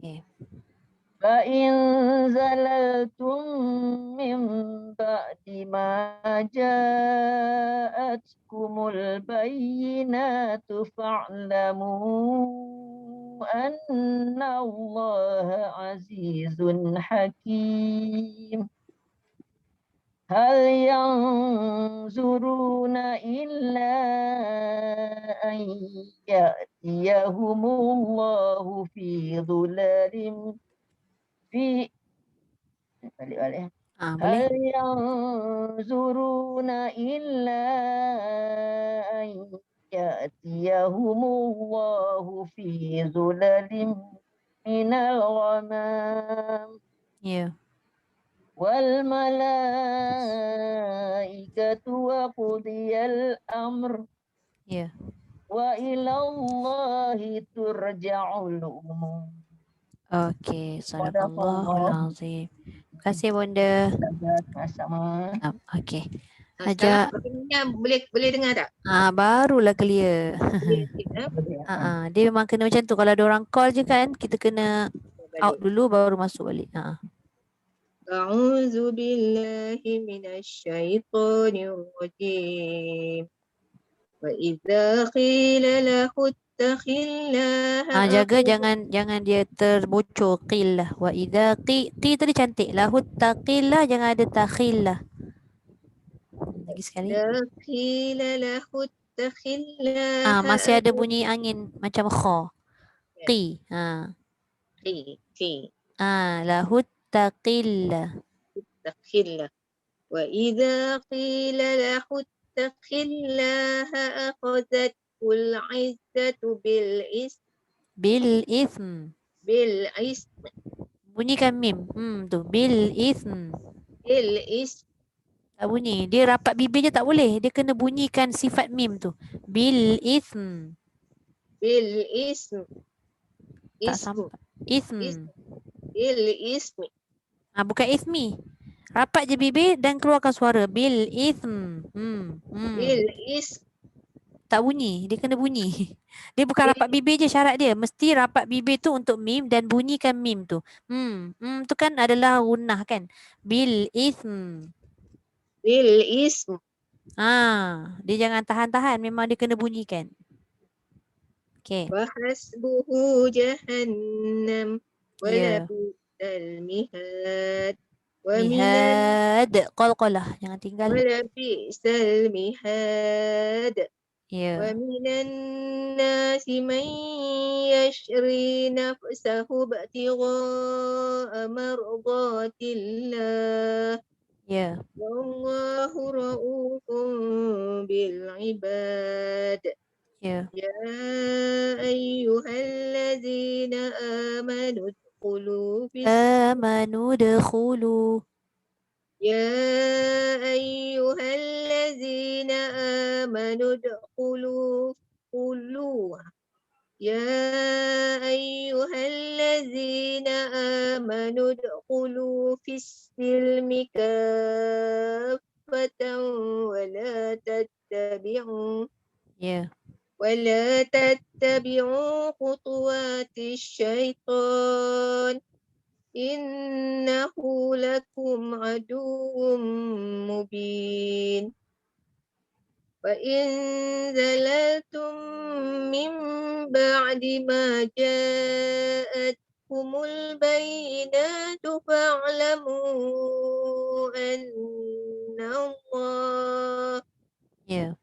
Okey. فإن زللتم من بعد ما جاءتكم البينات فاعلموا أن الله عزيز حكيم هل ينظرون إلا أن يأتيهم الله في ظلال هل ينظرون إلا أن يأتيهم الله في ظلال من الغمام. Ya. والملائكة وقضي الأمر. Ya. وإلى الله ترجع الأمور. Okey, sadaqallahul azim. Terima kasih Bonda. Sama. Okey. Sekarang Haja boleh dengar tak? barulah clear. Dia memang kena macam tu. Kalau ada orang call je kan, kita kena out dulu baru masuk balik. A'udzu billahi minasyaitonir rajim. Wa idza qila lahu ittaqillaha Jaga jangan dia terbocor qillah. Wa idza qi tadi cantik. Lahu taqillah, jangan ada takhillah. Lagi sekali. qila lahu ittaqillaha Masih ada bunyi angin macam kha. Qi. Lahu taqillah. Ittaqillah. Wa idza qila lahu ittaqillaha akhadhatul 'izzatu bil ism. Bunyikan mim. Tu bil ism. Tak bunyi. Dia rapat bibir je tak boleh. Dia kena bunyikan sifat mim tu. Bil ism. Tak sampai. Ism. Bukan ismi. Rapat je bibir dan keluarkan suara. Bil ism. tak bunyi. Dia kena bunyi. Dia bukan rapat bibir je syarat dia. Mesti rapat bibir tu untuk mim dan bunyikan mim tu. Tu kan adalah gunnah kan. Bil ism. Bil ism. Dia jangan tahan-tahan. Memang dia kena bunyikan. Okay. Wa hasbuhu jahannam. Ya. Wala bi'sal mihad. Wa minan Mihad. Qalqalah. Jangan tinggal. wala bi'sal mihad. Ya. ومن الناس من يشري نفسه ابتغاء مرضات الله Ya. والله رؤوف بالعباد Ya. يا أيها الذين آمنوا ادخلوا في Amanu dakhulu. يا أيها الذين آمنوا ادخلوا يا أيها الذين آمنوا ادخلوا في السلم كافة Ya. ولا تتبعوا خطوات الشيطان إنه لكم عدو مبين وإن زللتم من بعد ما جاءتكم البينات فاعلموا أن الله Ya.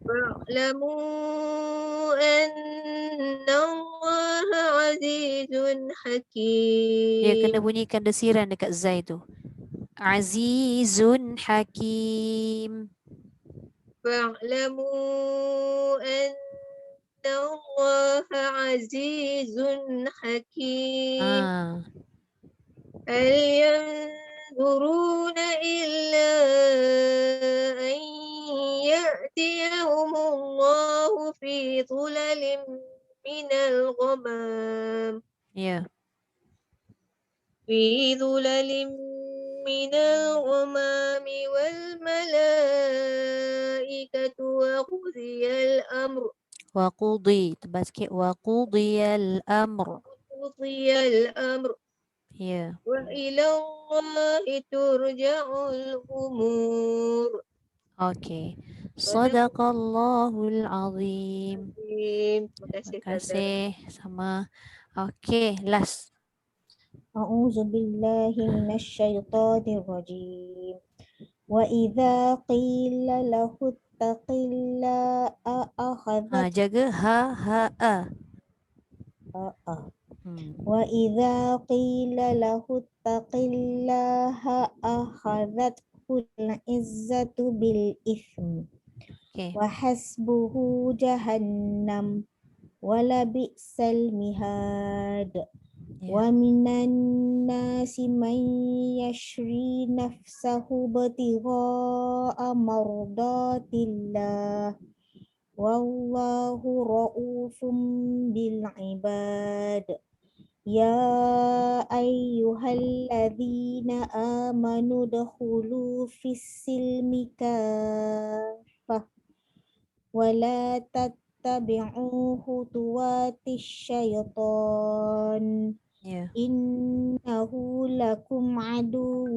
عزيز Dia حكيم kena bunyikan desiran dekat zai tu. Azizun Hakim. فاعلموا أن الله عزيز حكيم هل ينظرون إلا أن يأتيهم الله في ظلل من الغمام Ya. في ظلل من الغمام والملائكة وقضي الأمر Waqudi. Tebal sikit. Waqudiyal amr. Ya. وإلى الله ترجع الأمور Okay. Sadaqallahul azim. Terima kasih Terima kasih. Sama. Okay. Last. أعوذ بالله من الشيطان الرجيم وإذا قيل له اتق الله أخذت Jaga ha ha a. وإذا قيل له اتق الله أخذته العزة بالإثم Okay. وحسبه جهنم ولبئس المهاد Ya. ومن الناس من يشري نفسه ابتغاء مرضات الله والله رؤوف بالعباد يا أيها الذين آمنوا ادخلوا في السلم كافة ولا تتبعوا خطوات الشيطان Ya. إنه لكم عدو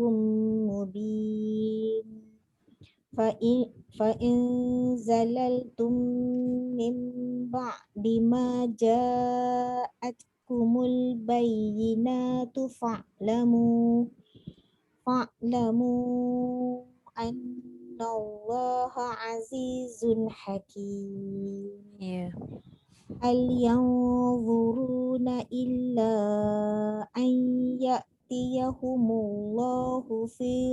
مبين فإن زللتم من بعد ما جاءتكم البينات فاعلموا أن الله عزيز حكيم Ya. هل ينظرون إلا أن يأتيهم الله في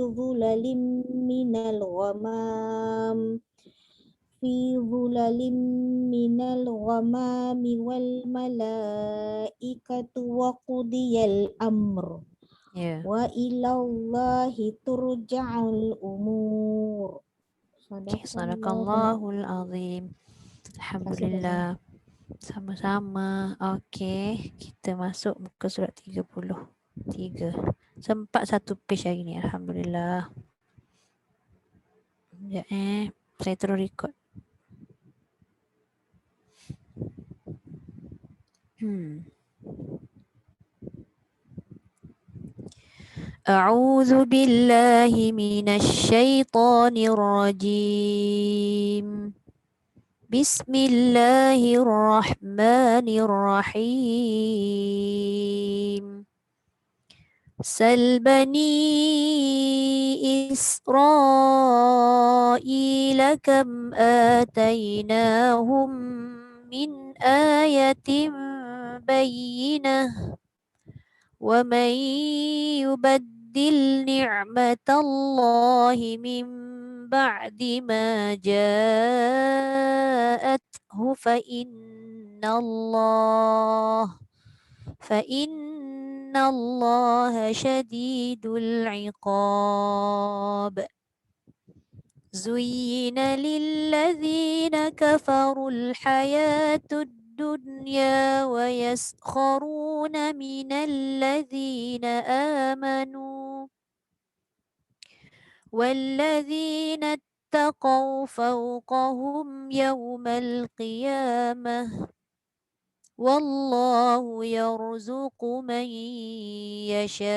ظلل من الغمام والملائكة وقضي الأمر Ya. وإلى الله ترجع الأمور. Okay. Sadaqallahul azim. Alhamdulillah. Sama-sama. Okay. Kita masuk muka surat 33. Sempat satu page hari ni. Alhamdulillah. Sekejap Saya terus record. أعوذ بالله من الشيطان الرجيم. بسم الله الرحمن الرحيم. سل بني إسرائيل كم آتيناهم من آية بينة ومن يبدل نعمة الله من بعد ما جاءته فإن الله شديد العقاب. زين للذين كفروا الحياة الدنيا ويسخرون من الذين آمنوا والذين اتقوا فوقهم يوم القيامة والله يرزق من يشاء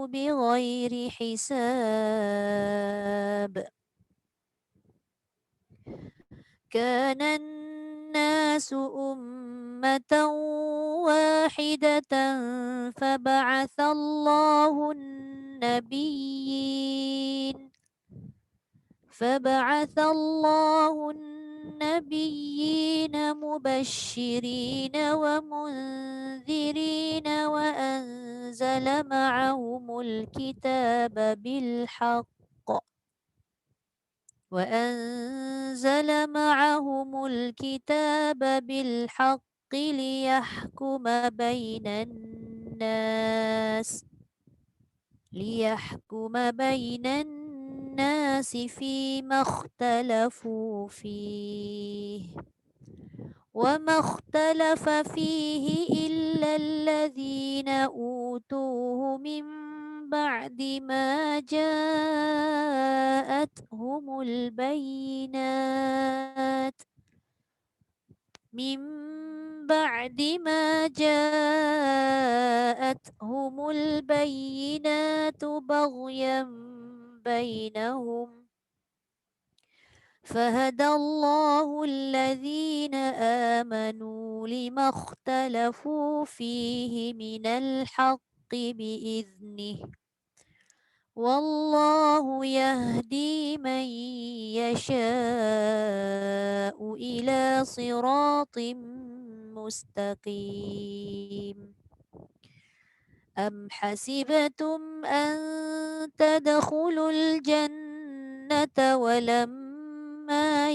بغير حساب. كان الناس أمة واحدة فبعث الله النبيين مبشرين ومنذرين وأنزل معهم الكتاب بالحق ليحكم بين الناس فيما اختلفوا فيه وما اختلف فيه إلا الذين أوتوه من بعد ما جاءتهم البينات بغيا بينهم فهدى الله الذين آمنوا لما اختلفوا فيه من الحق بإذنه والله يهدي من يشاء إلى صراط مستقيم. أم حسبتم أن تدخلوا الجنة ولما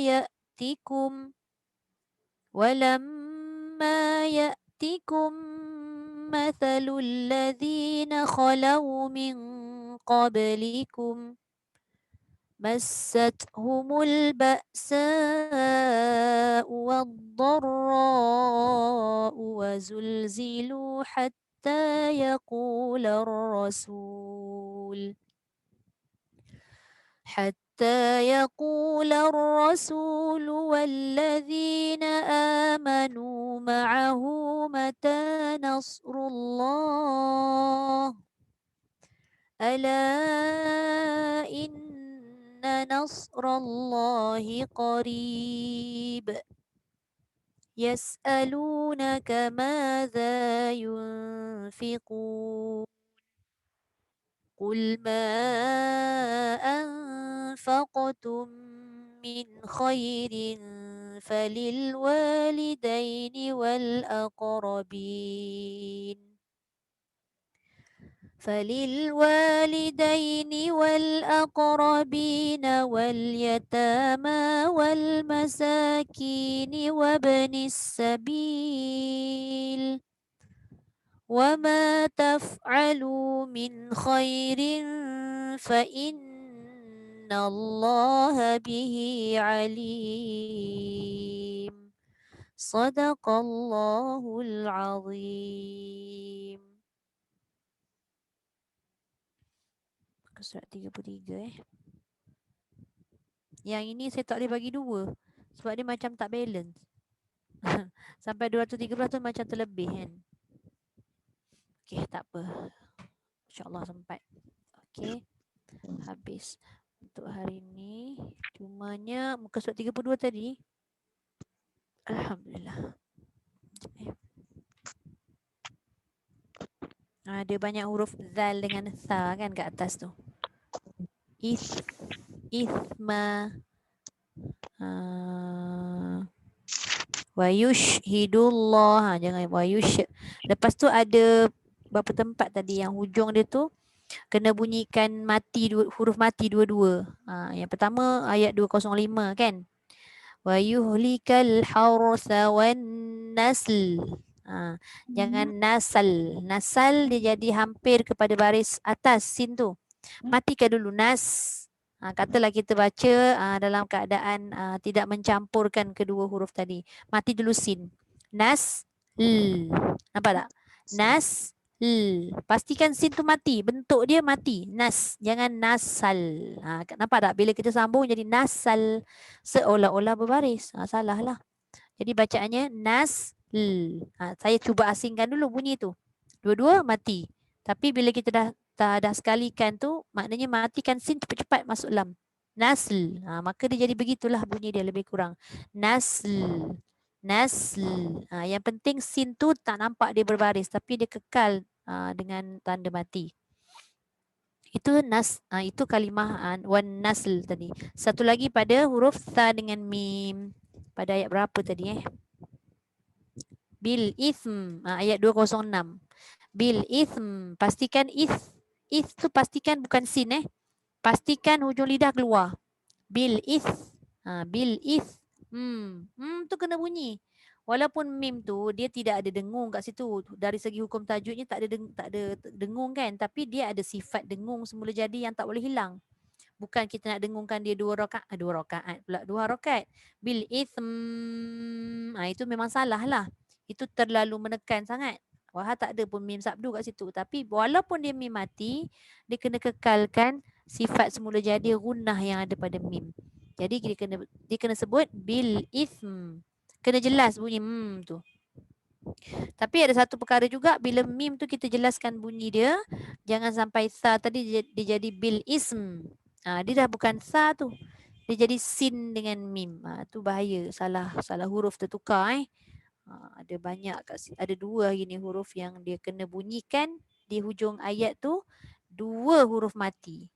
يأتكم مثل الذين خلوا من قبلكم مستهم البأساء والضراء وزلزلوا حتى يقول الرسول والذين آمنوا معه متى نصر الله ألا إن نصر الله قريب. يسألونك ماذا ينفقون قل ما أنفقتم من خير فللوالدين والأقربين واليتامى والمساكين وابن السبيل وما تفعلوا من خير فإن الله به عليم. صدق الله العظيم. Surat 33 Yang ini saya tak boleh bagi 2 sebab dia macam tak balance. Sampai 213 tu macam terlebih kan. Okey, tak apa. InsyaAllah sempat. Okey. Habis untuk hari ni. Cumanya muka surat 32 tadi. Alhamdulillah. Ada banyak huruf zal dengan tha kan kat atas tu. Ithma. Wa yushhidullah. Jangan wa yush. Lepas tu ada berapa tempat tadi yang hujung dia tu kena bunyikan mati huruf mati dua-dua. Yang pertama ayat 205 kan. Wa yuhlikal harsa wan nasl. Jangan nasal. Nasal dia jadi hampir kepada baris atas sin tu. Matikan dulu nas. Katalah kita baca dalam keadaan tidak mencampurkan kedua huruf tadi. Mati dulu sin. Nas l. Nampak tak? Nas l. Pastikan sin tu mati. Bentuk dia mati. Nas. Jangan nasal. Nampak tak? Bila kita sambung jadi nasal. Seolah-olah berbaris. Salah lah. Jadi bacaannya nas l. Saya cuba asingkan dulu bunyi tu. Dua-dua mati. Tapi bila kita dah sekalikan tu, maknanya matikan sin cepat-cepat masuk lam. Nasl. Maka dia jadi begitulah bunyi dia lebih kurang. Nasl. Nasl. Yang penting sin tu tak nampak dia berbaris. Tapi dia kekal dengan tanda mati. Itu itu kalimah wan nasl tadi. Satu lagi pada huruf tha dengan mim. Pada ayat berapa tadi Bil ithm. Ayat 206. Bil ithm. Pastikan tu pastikan bukan sin Pastikan hujung lidah keluar. Bil bil tu kena bunyi. Walaupun mim tu dia tidak ada dengung kat situ. Dari segi hukum tajwidnya tak ada dengung kan, tapi dia ada sifat dengung semula jadi yang tak boleh hilang. Bukan kita nak dengungkan dia 2 rakaat pula 2 rakaat. Bil ithm. Itu memang salah lah. Itu terlalu menekan sangat. Wah, tak ada pun mim sabdu kat situ. Tapi walaupun dia mim mati, dia kena kekalkan sifat semula jadi gunnah yang ada pada mim. Jadi dia kena sebut bil ithm. Kena jelas bunyi tu. Tapi ada satu perkara juga, bila mim tu kita jelaskan bunyi dia, jangan sampai tha tadi dia jadi bil ism. Dia dah bukan tha tu. Dia jadi sin dengan mim. Tu bahaya, salah huruf tertukar ada banyak ada 2 gini huruf yang dia kena bunyikan di hujung ayat tu, 2 huruf mati.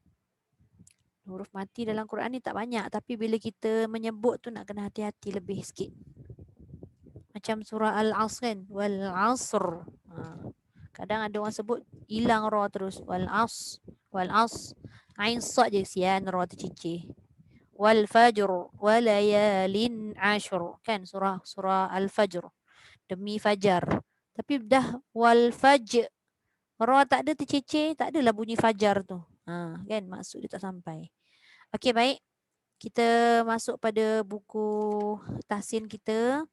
Huruf mati dalam Quran ni tak banyak, tapi bila kita menyebut tu nak kena hati-hati lebih sikit. Macam surah Al-Asr kan, wal asr. Kadang ada orang sebut hilang ra terus, wal as, ain sad je sian ra tercicih. Wal fajr wa layalin ashr kan, surah Al-Fajr, demi fajar. Tapi dah wal fajr, ra tak ada tercicih, tak adalah bunyi fajar tu. Kan maksud dia tak sampai. Okey, baik. Kita masuk pada buku tahsin kita.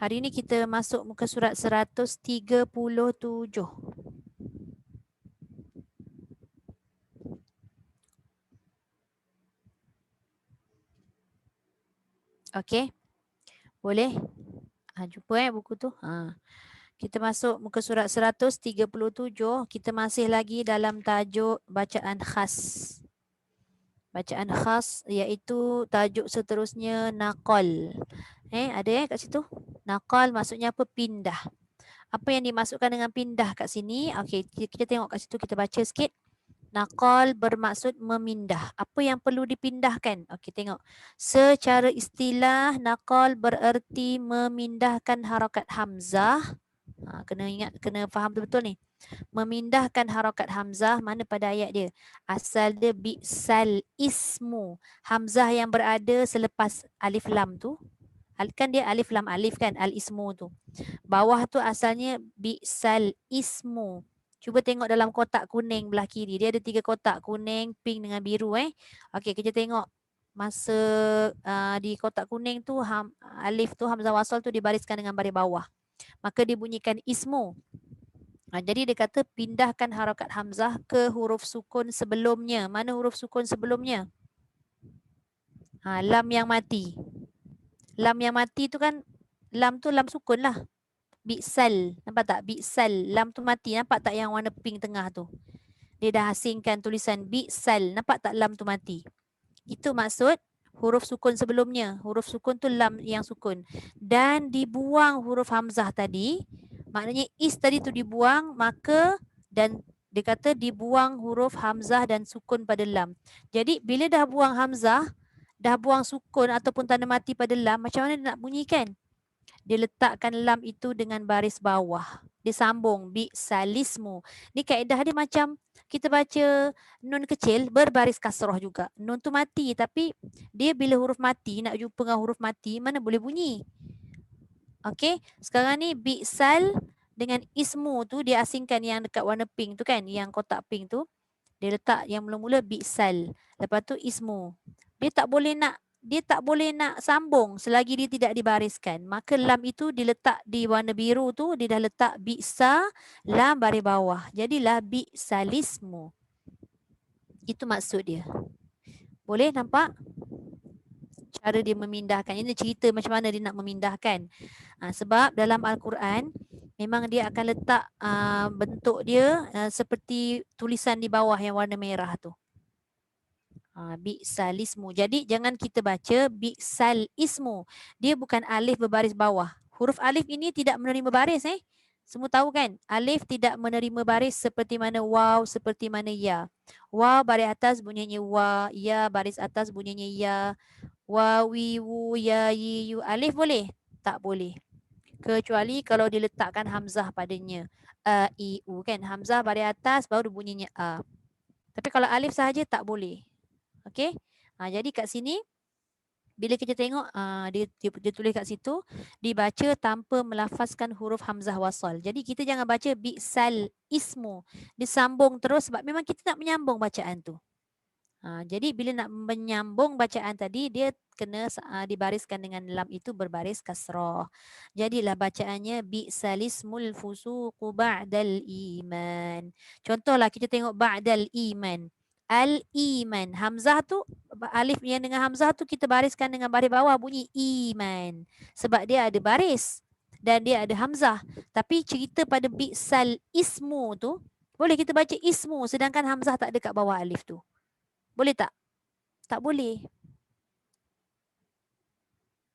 Hari ini kita masuk muka surat 137. Okey. Boleh? Jumpa buku tu. Kita masuk muka surat 137. Kita masih lagi dalam tajuk bacaan khas. Bacaan khas iaitu tajuk seterusnya naqal. Ada kat situ? Naqal maksudnya apa? Pindah. Apa yang dimasukkan dengan pindah kat sini? Okey, kita tengok kat situ, kita baca sikit. Naqal bermaksud memindah. Apa yang perlu dipindahkan? Okey, tengok. Secara istilah, naqal bererti memindahkan harakat hamzah. Kena ingat, kena faham betul-betul ni. Memindahkan harakat hamzah, mana pada ayat dia? Asal dia bi'sal ismu. Hamzah yang berada selepas alif lam tu. Kan dia alif lam alif kan, al-ismu tu. Bawah tu asalnya bi'sal ismu. Cuba tengok dalam kotak kuning belah kiri. Dia ada 3 kotak, kuning, pink dengan biru Okey, kita tengok masa di kotak kuning tu alif tu, hamzah wasal tu dibariskan dengan baris bawah. Maka dibunyikan ismu. Jadi dia kata pindahkan harakat hamzah ke huruf sukun sebelumnya. Mana huruf sukun sebelumnya? Lam yang mati. Lam yang mati tu kan, lam tu lam sukun lah. Bi'sal. Nampak tak? Bi'sal. Lam tu mati. Nampak tak yang warna pink tengah tu? Dia dah asingkan tulisan bi'sal. Nampak tak lam tu mati? Itu maksud huruf sukun sebelumnya. Huruf sukun tu lam yang sukun. Dan dibuang huruf hamzah tadi. Maknanya is tadi tu dibuang. Maka dan dia kata dibuang huruf hamzah dan sukun pada lam. Jadi bila dah buang hamzah, dah buang sukun ataupun tanda mati pada lam, macam mana dia nak bunyikan? Dia letakkan lam itu dengan baris bawah. Dia sambung bi'salismu. Ni kaedah dia macam kita baca nun kecil berbaris kasrah juga. Nun tu mati tapi dia bila huruf mati nak jumpa dengan huruf mati mana boleh bunyi. Okey, sekarang ni bi'sal dengan ismu tu dia asingkan yang dekat warna pink tu kan, yang kotak pink tu. Dia letak yang mula-mula bi'sal. Lepas tu ismu. Dia tak boleh nak sambung selagi dia tidak dibariskan. Maka lam itu diletak di warna biru tu, dia dah letak bi'sa, lam baris bawah. Jadilah bi'salismu. Itu maksud dia. Boleh nampak? Cara dia memindahkan. Ini cerita macam mana dia nak memindahkan. Sebab dalam Al-Quran, memang dia akan letak bentuk dia seperti tulisan di bawah yang warna merah tu. Bi'salismu. Jadi jangan kita baca bi'sal ismu. Dia bukan alif berbaris bawah. Huruf alif ini tidak menerima baris. Semua tahu kan? Alif tidak menerima baris seperti mana waw, seperti mana ya. Waw baris atas bunyinya wa, ya baris atas bunyinya ya. Wa, wi, wu, ya, yi, yu. Alif boleh? Tak boleh. Kecuali kalau diletakkan hamzah padanya. A, i, u kan? Hamzah baris atas baru bunyinya a. Tapi kalau alif sahaja tak boleh. Okey. Jadi kat sini bila kita tengok dia tulis kat situ dibaca tanpa melafazkan huruf hamzah wasal. Jadi kita jangan baca bi'sal ismu. Disambung terus sebab memang kita nak menyambung bacaan tu. Jadi bila nak menyambung bacaan tadi dia kena dibariskan dengan lam itu berbaris kasrah. Jadilah bacaannya bi'salismul fusuqu ba'dal iman. Contohlah kita tengok ba'dal iman. Al-iman. Hamzah tu, alif yang dengan hamzah tu kita bariskan dengan baris bawah bunyi iman. Sebab dia ada baris dan dia ada hamzah. Tapi cerita pada bi'sal ismu tu, boleh kita baca ismu sedangkan hamzah tak ada kat bawah alif tu. Boleh tak? Tak boleh.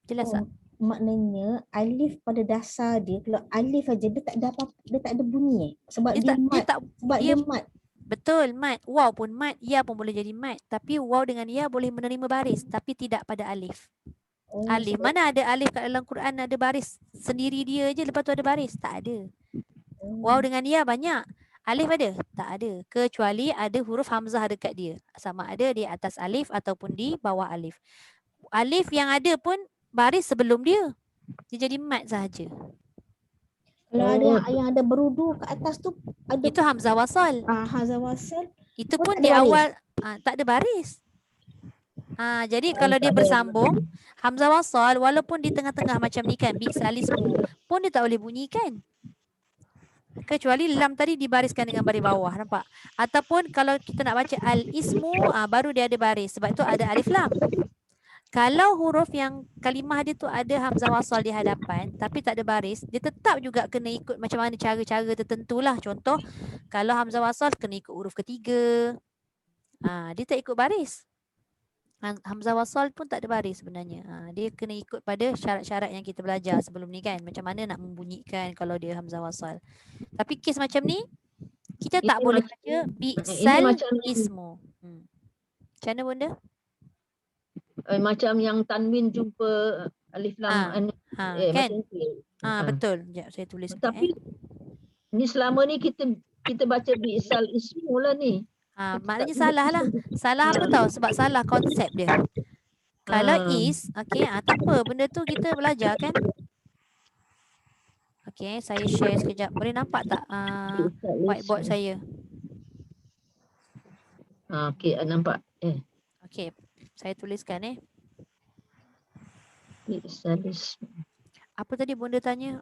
Jelas tak? Maknanya alif pada dasar dia, kalau alif aja dia tak ada apa, dia tak ada bunyi sebab dia mat. Sebab dia mat. Betul, mat. Waw pun mat, ya pun boleh jadi mat. Tapi waw dengan ya boleh menerima baris tapi tidak pada alif. Alif. Mana ada alif kat dalam Quran ada baris sendiri dia je lepas tu ada baris? Tak ada. Waw dengan ya banyak. Alif ada? Tak ada. Kecuali ada huruf hamzah dekat dia. Sama ada di atas alif ataupun di bawah alif. Alif yang ada pun baris sebelum dia. Dia jadi mat sahaja. Kalau ada yang ada berudu ke atas tu ada itu hamzah wasal. Hamzah wasal. Itu pun di awal tak ada baris. Jadi kalau dia bersambung hamzah wasal walaupun di tengah-tengah macam ni kan bi'salismu pun dia tak boleh bunyikan. Kecuali lam tadi dibariskan dengan baris bawah, nampak? Ataupun kalau kita nak baca al-ismu baru dia ada baris sebab itu ada alif lam. Kalau huruf yang kalimah dia tu ada hamzah wasal di hadapan tapi tak ada baris, dia tetap juga kena ikut macam mana cara-cara tertentulah. Contoh, kalau hamzah wasal kena ikut huruf ketiga. Dia tak ikut baris. Hamzah wasal pun tak ada baris sebenarnya. Dia kena ikut pada syarat-syarat yang kita belajar sebelum ni kan. Macam mana nak membunyikan kalau dia hamzah wasal. Tapi kes macam ni, kita tak boleh baca bi'sal ismu. Macam mana bunda? Macam yang tanwin jumpa alif lam kan? Betul. Sekejap saya tulis. Tapi ni selama ni kita baca bi'sal ismu lah ni. Maknanya salah lah. Salah apa tahu? Sebab salah konsep dia. Kalau is, tak apa. Benda tu kita belajar kan? Saya share sekejap. Boleh nampak tak whiteboard saya? Nampak. Saya tuliskan Bi'salismu. Apa tadi bunda tanya?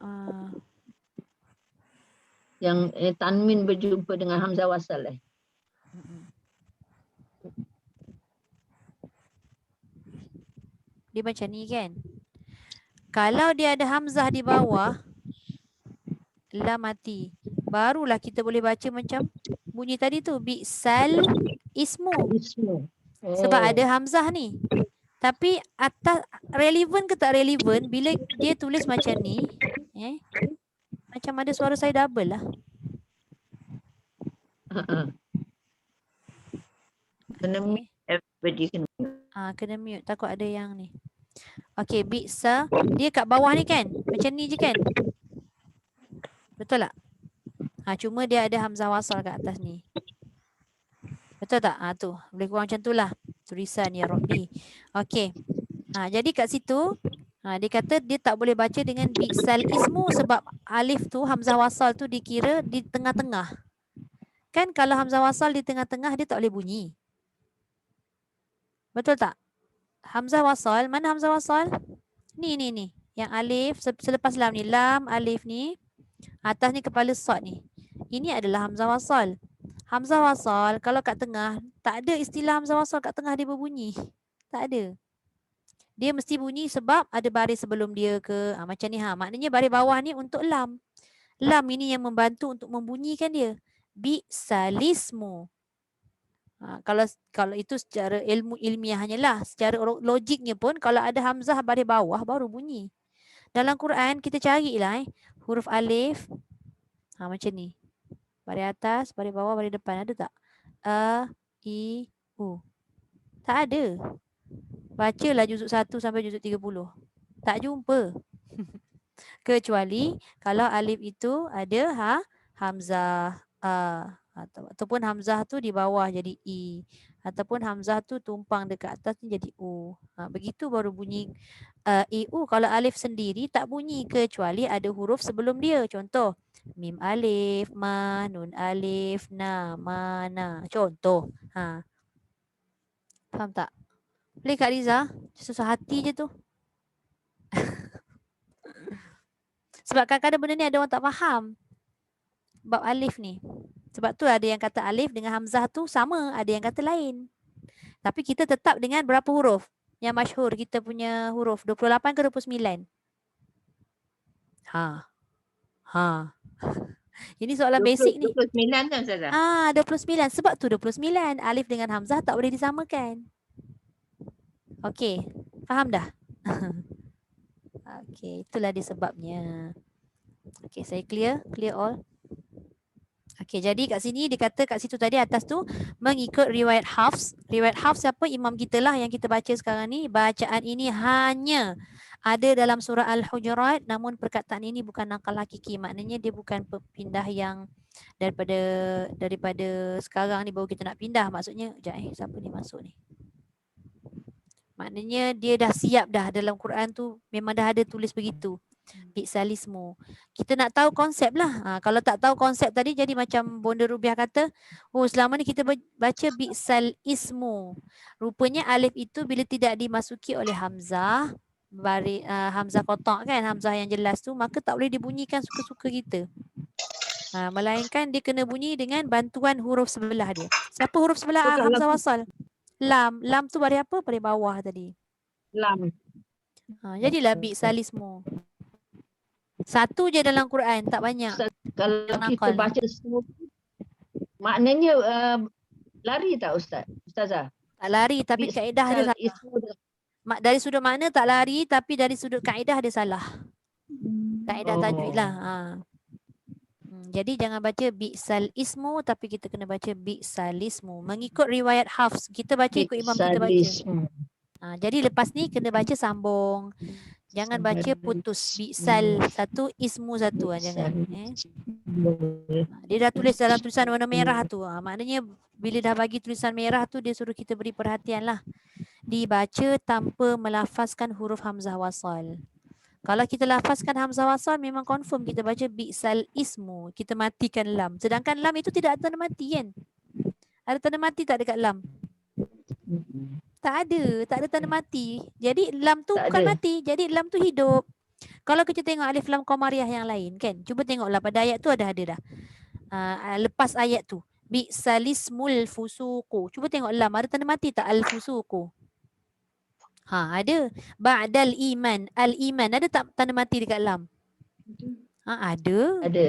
Yang tanwin berjumpa dengan hamzah wasal Dia macam ni kan. Kalau dia ada hamzah di bawah, lam mati. Barulah kita boleh baca macam bunyi tadi tu, bi'sal ismu. Ismu. Sebab ada hamzah ni. Tapi atas relevan ke tak relevan bila dia tulis macam ni, macam ada suara saya double lah. Kena mute. Everybody kena mute. Kena mute, takut ada yang ni. Okey, bi'sa dia kat bawah ni kan? Macam ni je kan? Betul tak? Cuma dia ada hamzah wasal kat atas ni. Betul tak? Tu. Boleh kurang macam tu lah. Tulisan ya Rabbi. Okey. Jadi kat situ, dia kata dia tak boleh baca dengan bi'sal ismu sebab alif tu, hamzah wasal tu dikira di tengah-tengah. Kan kalau hamzah wasal di tengah-tengah, dia tak boleh bunyi. Betul tak? Hamzah wasal, mana hamzah wasal? Ni. Yang alif, selepas lam ni. Lam, alif ni. Atas ni kepala sad ni. Ini adalah hamzah wasal. Hamzah wasal, kalau kat tengah, tak ada istilah hamzah wasal kat tengah dia berbunyi. Tak ada. Dia mesti bunyi sebab ada baris sebelum dia ke. Macam ni. Maknanya baris bawah ni untuk lam. Lam ini yang membantu untuk membunyikan dia. Bi'salismu. Kalau itu secara ilmiahnya lah, secara logiknya pun kalau ada hamzah baris bawah baru bunyi. Dalam Quran kita carilah huruf alif macam ni. Baris atas, baris bawah, baris depan ada tak? A, I, U. Tak ada. Bacalah juzuk 1 sampai juzuk 30. Tak jumpa. Kecuali kalau alif itu ada hamzah ataupun hamzah tu di bawah jadi i, ataupun hamzah tu tumpang dekat atas ni jadi u. Begitu baru bunyi i u. Kalau alif sendiri tak bunyi kecuali ada huruf sebelum dia. Contoh mim alif, ma, nun alif, na, mana. Contoh. Faham tak? Boleh Kak Riza? Susah hati je tu. Sebab kadang-kadang benda ni ada orang tak faham bab alif ni. Sebab tu ada yang kata alif dengan hamzah tu sama, ada yang kata lain. Tapi kita tetap dengan berapa huruf? Yang masyhur kita punya huruf 28 ke 29? Ini soalan basic ni. 29 kan Ustazah? 29. Sebab tu 29. Alif dengan hamzah tak boleh disamakan. Okey, faham dah? Okey, itulah dia sebabnya. Okey, saya clear all. Okey, jadi kat sini dia kata kat situ tadi atas tu mengikut riwayat Hafs. Riwayat Hafs siapa? Imam kita lah yang kita baca sekarang ni. Bacaan ini hanya ada dalam surah Al-Hujurat, namun perkataan ini bukan nakal hakiki. Maknanya dia bukan pindah yang daripada sekarang ni baru kita nak pindah. Maksudnya, siapa ni masuk ni? Maknanya dia dah siap dah dalam Quran tu, memang dah ada tulis begitu. Bi'salismu. Kita nak tahu konsep lah. Kalau tak tahu konsep tadi jadi macam Bonda Rubiah kata, selama ni kita baca bi'sal ismu. Rupanya alif itu bila tidak dimasuki oleh hamzah, hamzah kotak kan, hamzah yang jelas tu, maka tak boleh dibunyikan suka-suka kita. Melainkan dia kena bunyi dengan bantuan huruf sebelah dia. Siapa huruf sebelah hamzah wasal? Lam. Lam tu baris apa? Baris bawah tadi. Lam. Jadilah bi'salismu. Satu je dalam Quran, tak banyak. Kalau kita baca semua, maknanya lari tak Ustazah? Tak lari, tapi kaedah dia salah. Dari sudut makna tak lari, tapi dari sudut kaedah dia salah. Kaedah tajwid lah. Jadi jangan baca bi'sal ismu, tapi kita kena baca bi'salismu. Mengikut riwayat Hafs. Kita baca ikut imam kita baca. Jadi lepas ni kena baca sambung. Jangan baca putus. Bi'sal satu, ismu satu. Jangan. Dia dah tulis dalam tulisan warna merah tu. Maknanya bila dah bagi tulisan merah tu, dia suruh kita beri perhatian lah. Dibaca tanpa melafazkan huruf hamzah wasal. Kalau kita lafazkan hamzah wasal, memang confirm kita baca bi'sal ismu. Kita matikan lam. Sedangkan lam itu tidak ada tanda mati kan? Ada tanda mati tak dekat lam? Tak ada tanda mati. Jadi lam tu bukan mati. Jadi lam tu hidup. Kalau kita tengok alif lam qamariyah yang lain kan. Cuba tengoklah pada ayat tu ada dah. Lepas ayat tu. Bi'salismul fusuqu. Cuba tengok lam ada tanda mati tak al fusuqu? Ada. Ba'dal iman. Al-iman. Ada tak tanda mati dekat lam? Ada. Ada.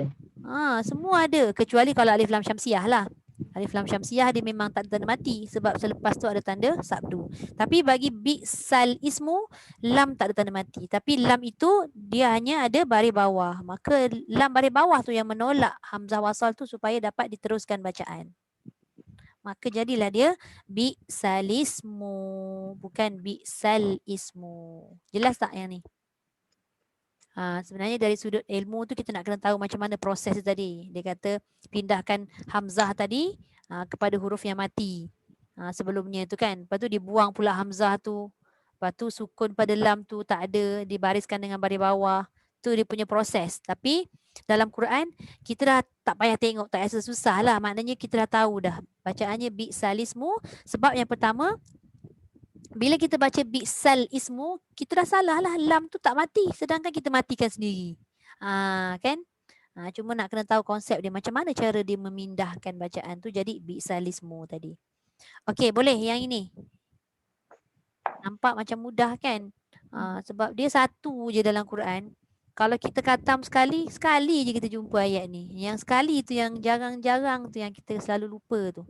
Semua ada. Kecuali kalau alif lam syamsiah lah. Alif lam syamsiah dia memang tak ada tanda mati. Sebab selepas tu ada tanda sabdu. Tapi bagi bi'sal ismu, lam tak ada tanda mati. Tapi lam itu dia hanya ada baris bawah. Maka lam baris bawah tu yang menolak hamzah wasal tu supaya dapat diteruskan bacaan. Maka jadilah dia bi'sal ismu. Bukan bi'sal ismu. Jelas tak yang ni? Sebenarnya dari sudut ilmu tu kita nak kena tahu macam mana proses tadi. Dia kata pindahkan hamzah tadi kepada huruf yang mati. Sebelumnya tu kan. Lepas tu dibuang pula hamzah tu. Lepas tu sukun pada lam tu tak ada. Dibariskan dengan baris bawah. Tu dia punya proses. Tapi dalam Quran kita dah tak payah tengok. Tak rasa susah lah. Maknanya kita dah tahu dah. Bacaannya bi'sal ismu. Sebab yang pertama, bila kita baca bi'sal ismu, kita dah salah lah. Lam tu tak mati. Sedangkan kita matikan sendiri. Kan? Cuma nak kena tahu konsep dia. Macam mana cara dia memindahkan bacaan tu. Jadi bi'sal ismu tadi. Okey, boleh yang ini. Nampak macam mudah kan? Sebab dia satu je dalam Quran. Kalau kita khatam sekali, sekali je kita jumpa ayat ni. Yang sekali tu yang jarang-jarang tu yang kita selalu lupa tu.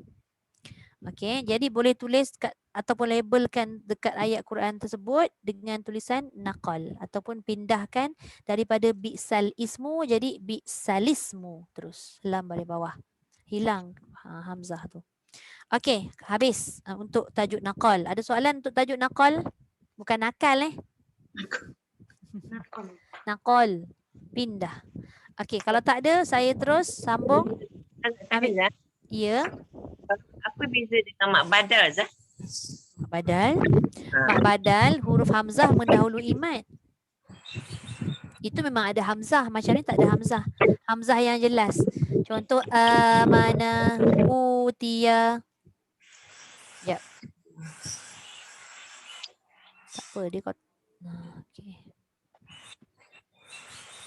Okey, jadi boleh tulis ataupun labelkan dekat ayat Quran tersebut dengan tulisan naqal ataupun pindahkan daripada bi'sal ismu jadi bi'salismu terus lam baris bawah. Hilang hamzah tu. Okey, habis untuk tajuk naqal. Ada soalan untuk tajuk naqal? Bukan nakal Naqal. Pindah. Okey, kalau tak ada saya terus sambung. Ya. Apa beza dengan mak badal, Zah? Mak badal. Mak badal huruf hamzah mendahului mat. Itu memang ada hamzah. Macam ni tak ada hamzah. Hamzah yang jelas. Contoh mana utia. Sekejap. Tak apa dia kot. Okey.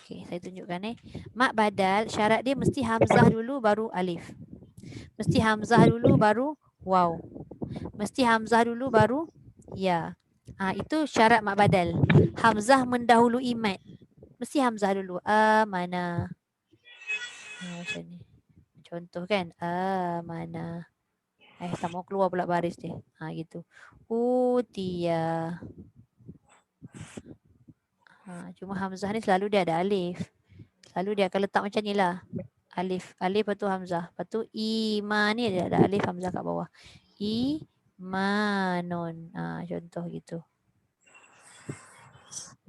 Okey, saya tunjukkan Mak badal syarat dia mesti hamzah dulu baru alif. Mesti hamzah dulu baru waw. Mesti hamzah dulu baru ya. Itu syarat mak badal. Hamzah mendahului mat. Mesti hamzah dulu. Mana. Macam ni. Contoh kan. Mana. Tak mau keluar pula baris dia. Gitu. Utia. Cuma hamzah ni selalu dia ada alif. Selalu dia akan letak macam ni lah. Alif lepas tu hamzah. Lepas tu iman ni dia ada alif hamzah kat bawah. Imanun. Contoh gitu.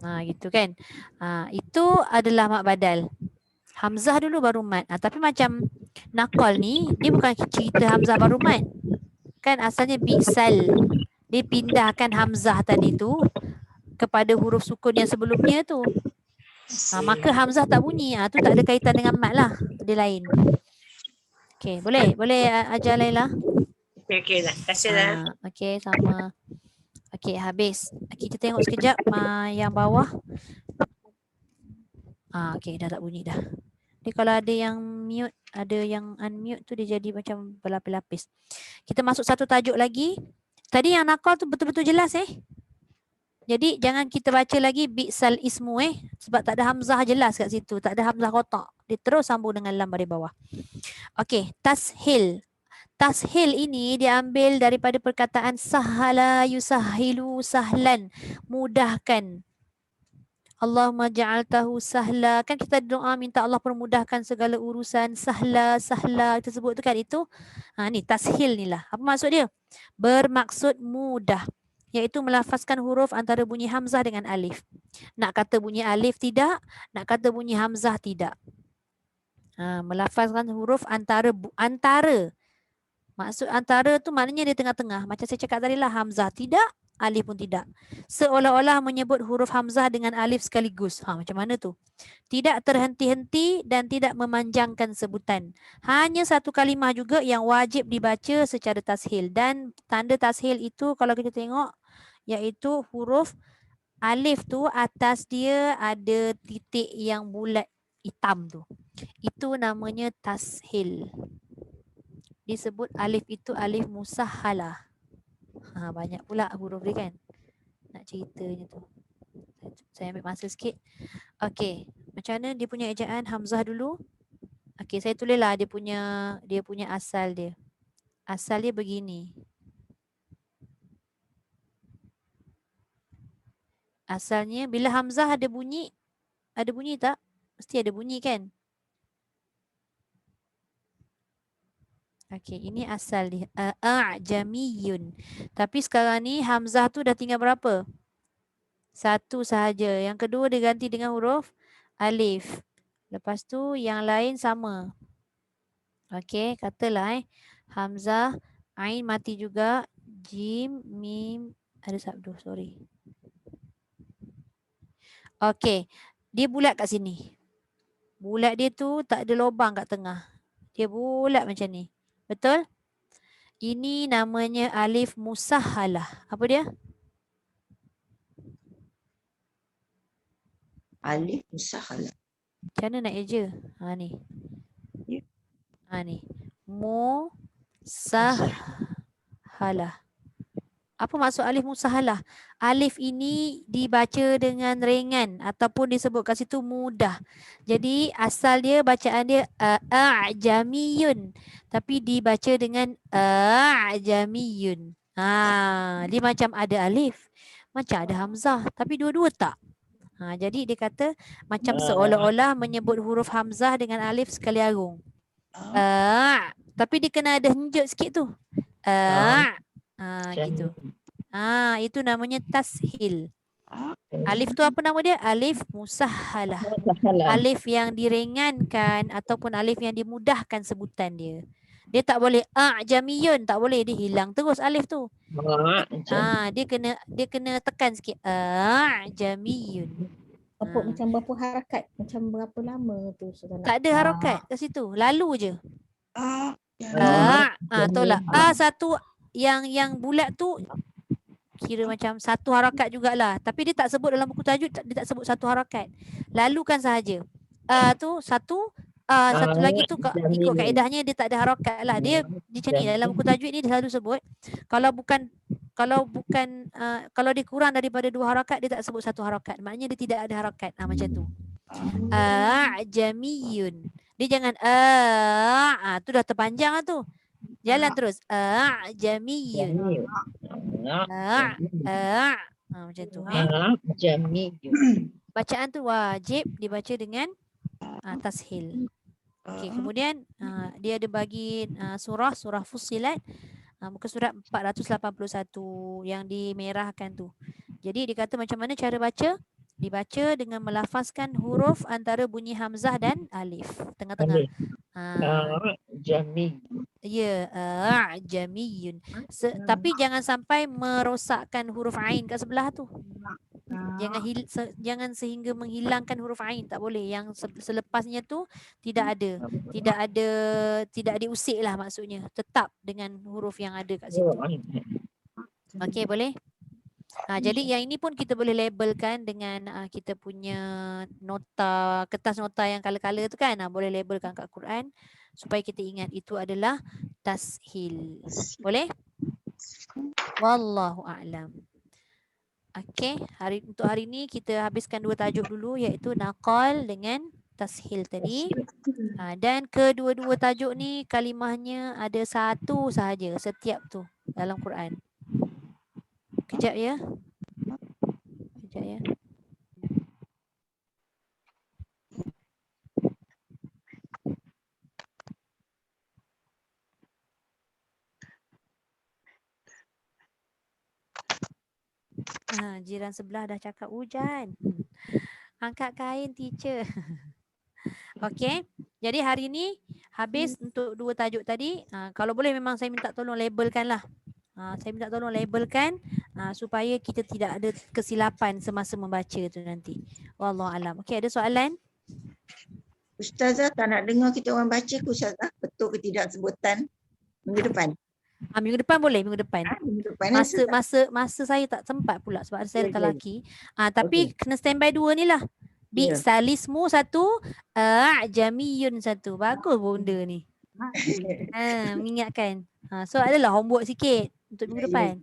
Gitu kan. Itu adalah mak badal. Hamzah dulu baru mat. Tapi macam naqal ni dia bukan cerita hamzah baru mat. Kan asalnya bi'sal. Dia pindahkan hamzah tadi tu kepada huruf sukun yang sebelumnya tu. Maka hamzah tak bunyi. Tu tak ada kaitan dengan mat lah. Dia lain. Okey, boleh? Boleh ajar Laila? Okey dah. Terima kasih dah. Okey, sama. Okey, habis. Kita tengok sekejap yang bawah. Okey, dah tak bunyi dah. Dia kalau ada yang mute, ada yang unmute tu dia jadi macam berlapis-lapis. Kita masuk satu tajuk lagi. Tadi yang naqal tu betul-betul jelas Jadi jangan kita baca lagi bi'sal ismu sebab tak ada hamzah jelas kat situ, tak ada hamzah kotak. Dia terus sambung dengan lam baris bawah. Okey, tashil. Tashil ini diambil daripada perkataan sahala yusahilu sahlan, mudahkan. Allahumma ja'altahu sahla. Kan kita doa minta Allah permudahkan segala urusan. Sahla, sahla kita sebut tu kan itu. Ni tashil ni lah. Apa maksud dia? Bermaksud mudah. Iaitu melafazkan huruf antara bunyi hamzah dengan alif. Nak kata bunyi alif tidak, nak kata bunyi hamzah tidak. Melafazkan huruf antara. Maksud antara tu maknanya dia tengah-tengah. Macam saya cakap tadi lah, hamzah tidak, alif pun tidak. Seolah-olah menyebut huruf hamzah dengan alif sekaligus. Macam mana tu? Tidak terhenti-henti dan tidak memanjangkan sebutan. Hanya satu kalimah juga yang wajib dibaca secara tashil. Dan tanda tashil itu kalau kita tengok, iaitu huruf alif tu atas dia ada titik yang bulat hitam tu. Itu namanya tashil. Disebut alif itu alif musahhalah. Banyak pula huruf dia kan. nak ceritanya tu. Saya ambil masa sikit. Okey, macam mana dia punya ejaan hamzah dulu? Okey, saya tulislah dia punya asal dia. Asal dia begini. Asalnya bila hamzah ada bunyi tak? Mesti ada bunyi kan? Okey, ini asal dia. A'jamiyun. Tapi sekarang ni hamzah tu dah tinggal berapa? Satu sahaja. Yang kedua dia ganti dengan huruf alif. Lepas tu yang lain sama. Okey, katalah hamzah, ain mati juga, jim, mim, ada sabdu, sorry. Okey, dia bulat kat sini. Bulat dia tu tak ada lubang kat tengah. Dia bulat macam ni. Betul? Ini namanya alif musahhalah. Apa dia? Alif musahhalah. Macam mana nak eja? Ha ni. Ha ni. Musahhalah. Apa maksud alif musahhalah? Alif ini dibaca dengan ringan ataupun disebut kat situ mudah. Jadi asal dia bacaan dia a'jamiyun, tapi dibaca dengan a'jamiyun. Dia macam ada alif, macam ada hamzah, tapi dua-dua tak. Jadi dia kata macam seolah-olah menyebut huruf hamzah dengan alif sekali arung. Tapi dia kena ada henjut sikit tu. Gitu. Itu namanya tashil. Alif tu apa nama dia? Alif musahhalah. Alif yang diringankan ataupun alif yang dimudahkan sebutan dia. Dia tak boleh jamiyun, tak boleh, dia hilang terus alif tu. Dia kena tekan sikit. Jamiyun. Apa macam berapa harakat? Macam berapa lama tu? Tak ada harakat kat situ. Lalu je. Tolak. Satu yang bulat tu kira macam satu harakat jugalah. Tapi dia tak sebut dalam buku tajuk, dia tak sebut satu harakat. Lalukan sahaja. Tu satu, satu lagi tu ikut kaedahnya dia tak ada harakat lah. Dia macam ni dalam buku tajuk ni dia selalu sebut kalau dia kurang daripada 2 harakat dia tak sebut satu harakat. Maknanya dia tidak ada harakat. Macam tu. Jamiyun. Dia jangan tu dah terpanjang lah tu. Jalan terus. Jamiyun. Macam tu. Bacaan tu wajib dibaca dengan tashil. Okey, kemudian dia ada bagi surah Fussilat, muka surat 481 yang dimerahkan tu. Jadi dia kata macam mana cara baca? Dibaca dengan melafazkan huruf antara bunyi hamzah dan alif tengah-tengah. Jami. Ya, jamiyun. Tapi jangan sampai merosakkan huruf ain kat sebelah tu. Jangan sehingga menghilangkan huruf ain, tak boleh. Yang selepasnya tu tidak diusik lah maksudnya. Tetap dengan huruf yang ada kat situ. Okey, boleh? Jadi yang ini pun kita boleh labelkan dengan kita punya nota, kertas nota yang color-color tu kan. Boleh labelkan kat Quran supaya kita ingat itu adalah tashil. Boleh? Wallahu a'lam. Okey, untuk hari ni kita habiskan 2 tajuk dulu, iaitu naqal dengan tashil tadi. Dan kedua-dua tajuk ni kalimahnya ada satu sahaja setiap tu dalam Quran. Kejap ya. Jiran sebelah dah cakap hujan. Angkat kain teacher. Okey. Jadi hari ni habis untuk 2 tajuk tadi. Kalau boleh memang saya minta tolong labelkan lah. Saya minta tolong labelkan supaya kita tidak ada kesilapan semasa membaca tu nanti. Wallahualam. Okey, ada soalan? Ustazah tak nak dengar kita orang baca ke Ustazah? Betul ke tidak sebutan minggu depan? Minggu depan boleh, minggu depan. Minggu depan Masa saya tak sempat pula sebab saya letak lelaki. Tapi kena standby 2 ni lah. Salismu 1, jamiyun 1. Bagus benda ni. Mengingatkan. So adalah homework sikit untuk minggu depan.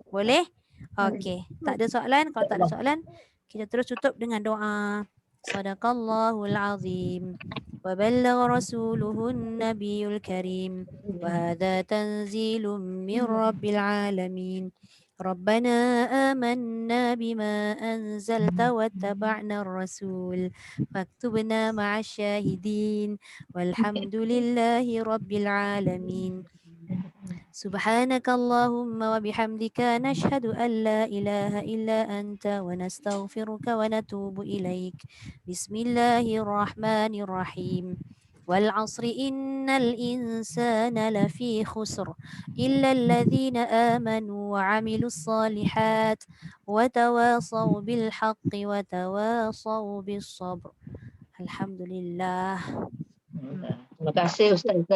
Boleh? Okey, tak ada soalan. Kalau tak ada soalan, kita terus tutup dengan doa. Sadaqallahul azim. Wa ballagha rasuluhun nabiyul karim. Wa hadha tanzilun min rabbil alamin. ربنا آمنا بما أنزلت واتبعنا الرسول فاكتبنا مع الشاهدين والحمد لله رب العالمين سبحانك اللهم وبحمدك نشهد أن لا إله إلا أنت ونستغفرك ونتوب إليك بسم الله الرحمن الرحيم والعصر إن الإنسان لفي خسر إلا الذين آمنوا وعملوا الصالحات وتواصوا بالحق وتواصوا بالصبر الحمد لله. Terima kasih Ustazah.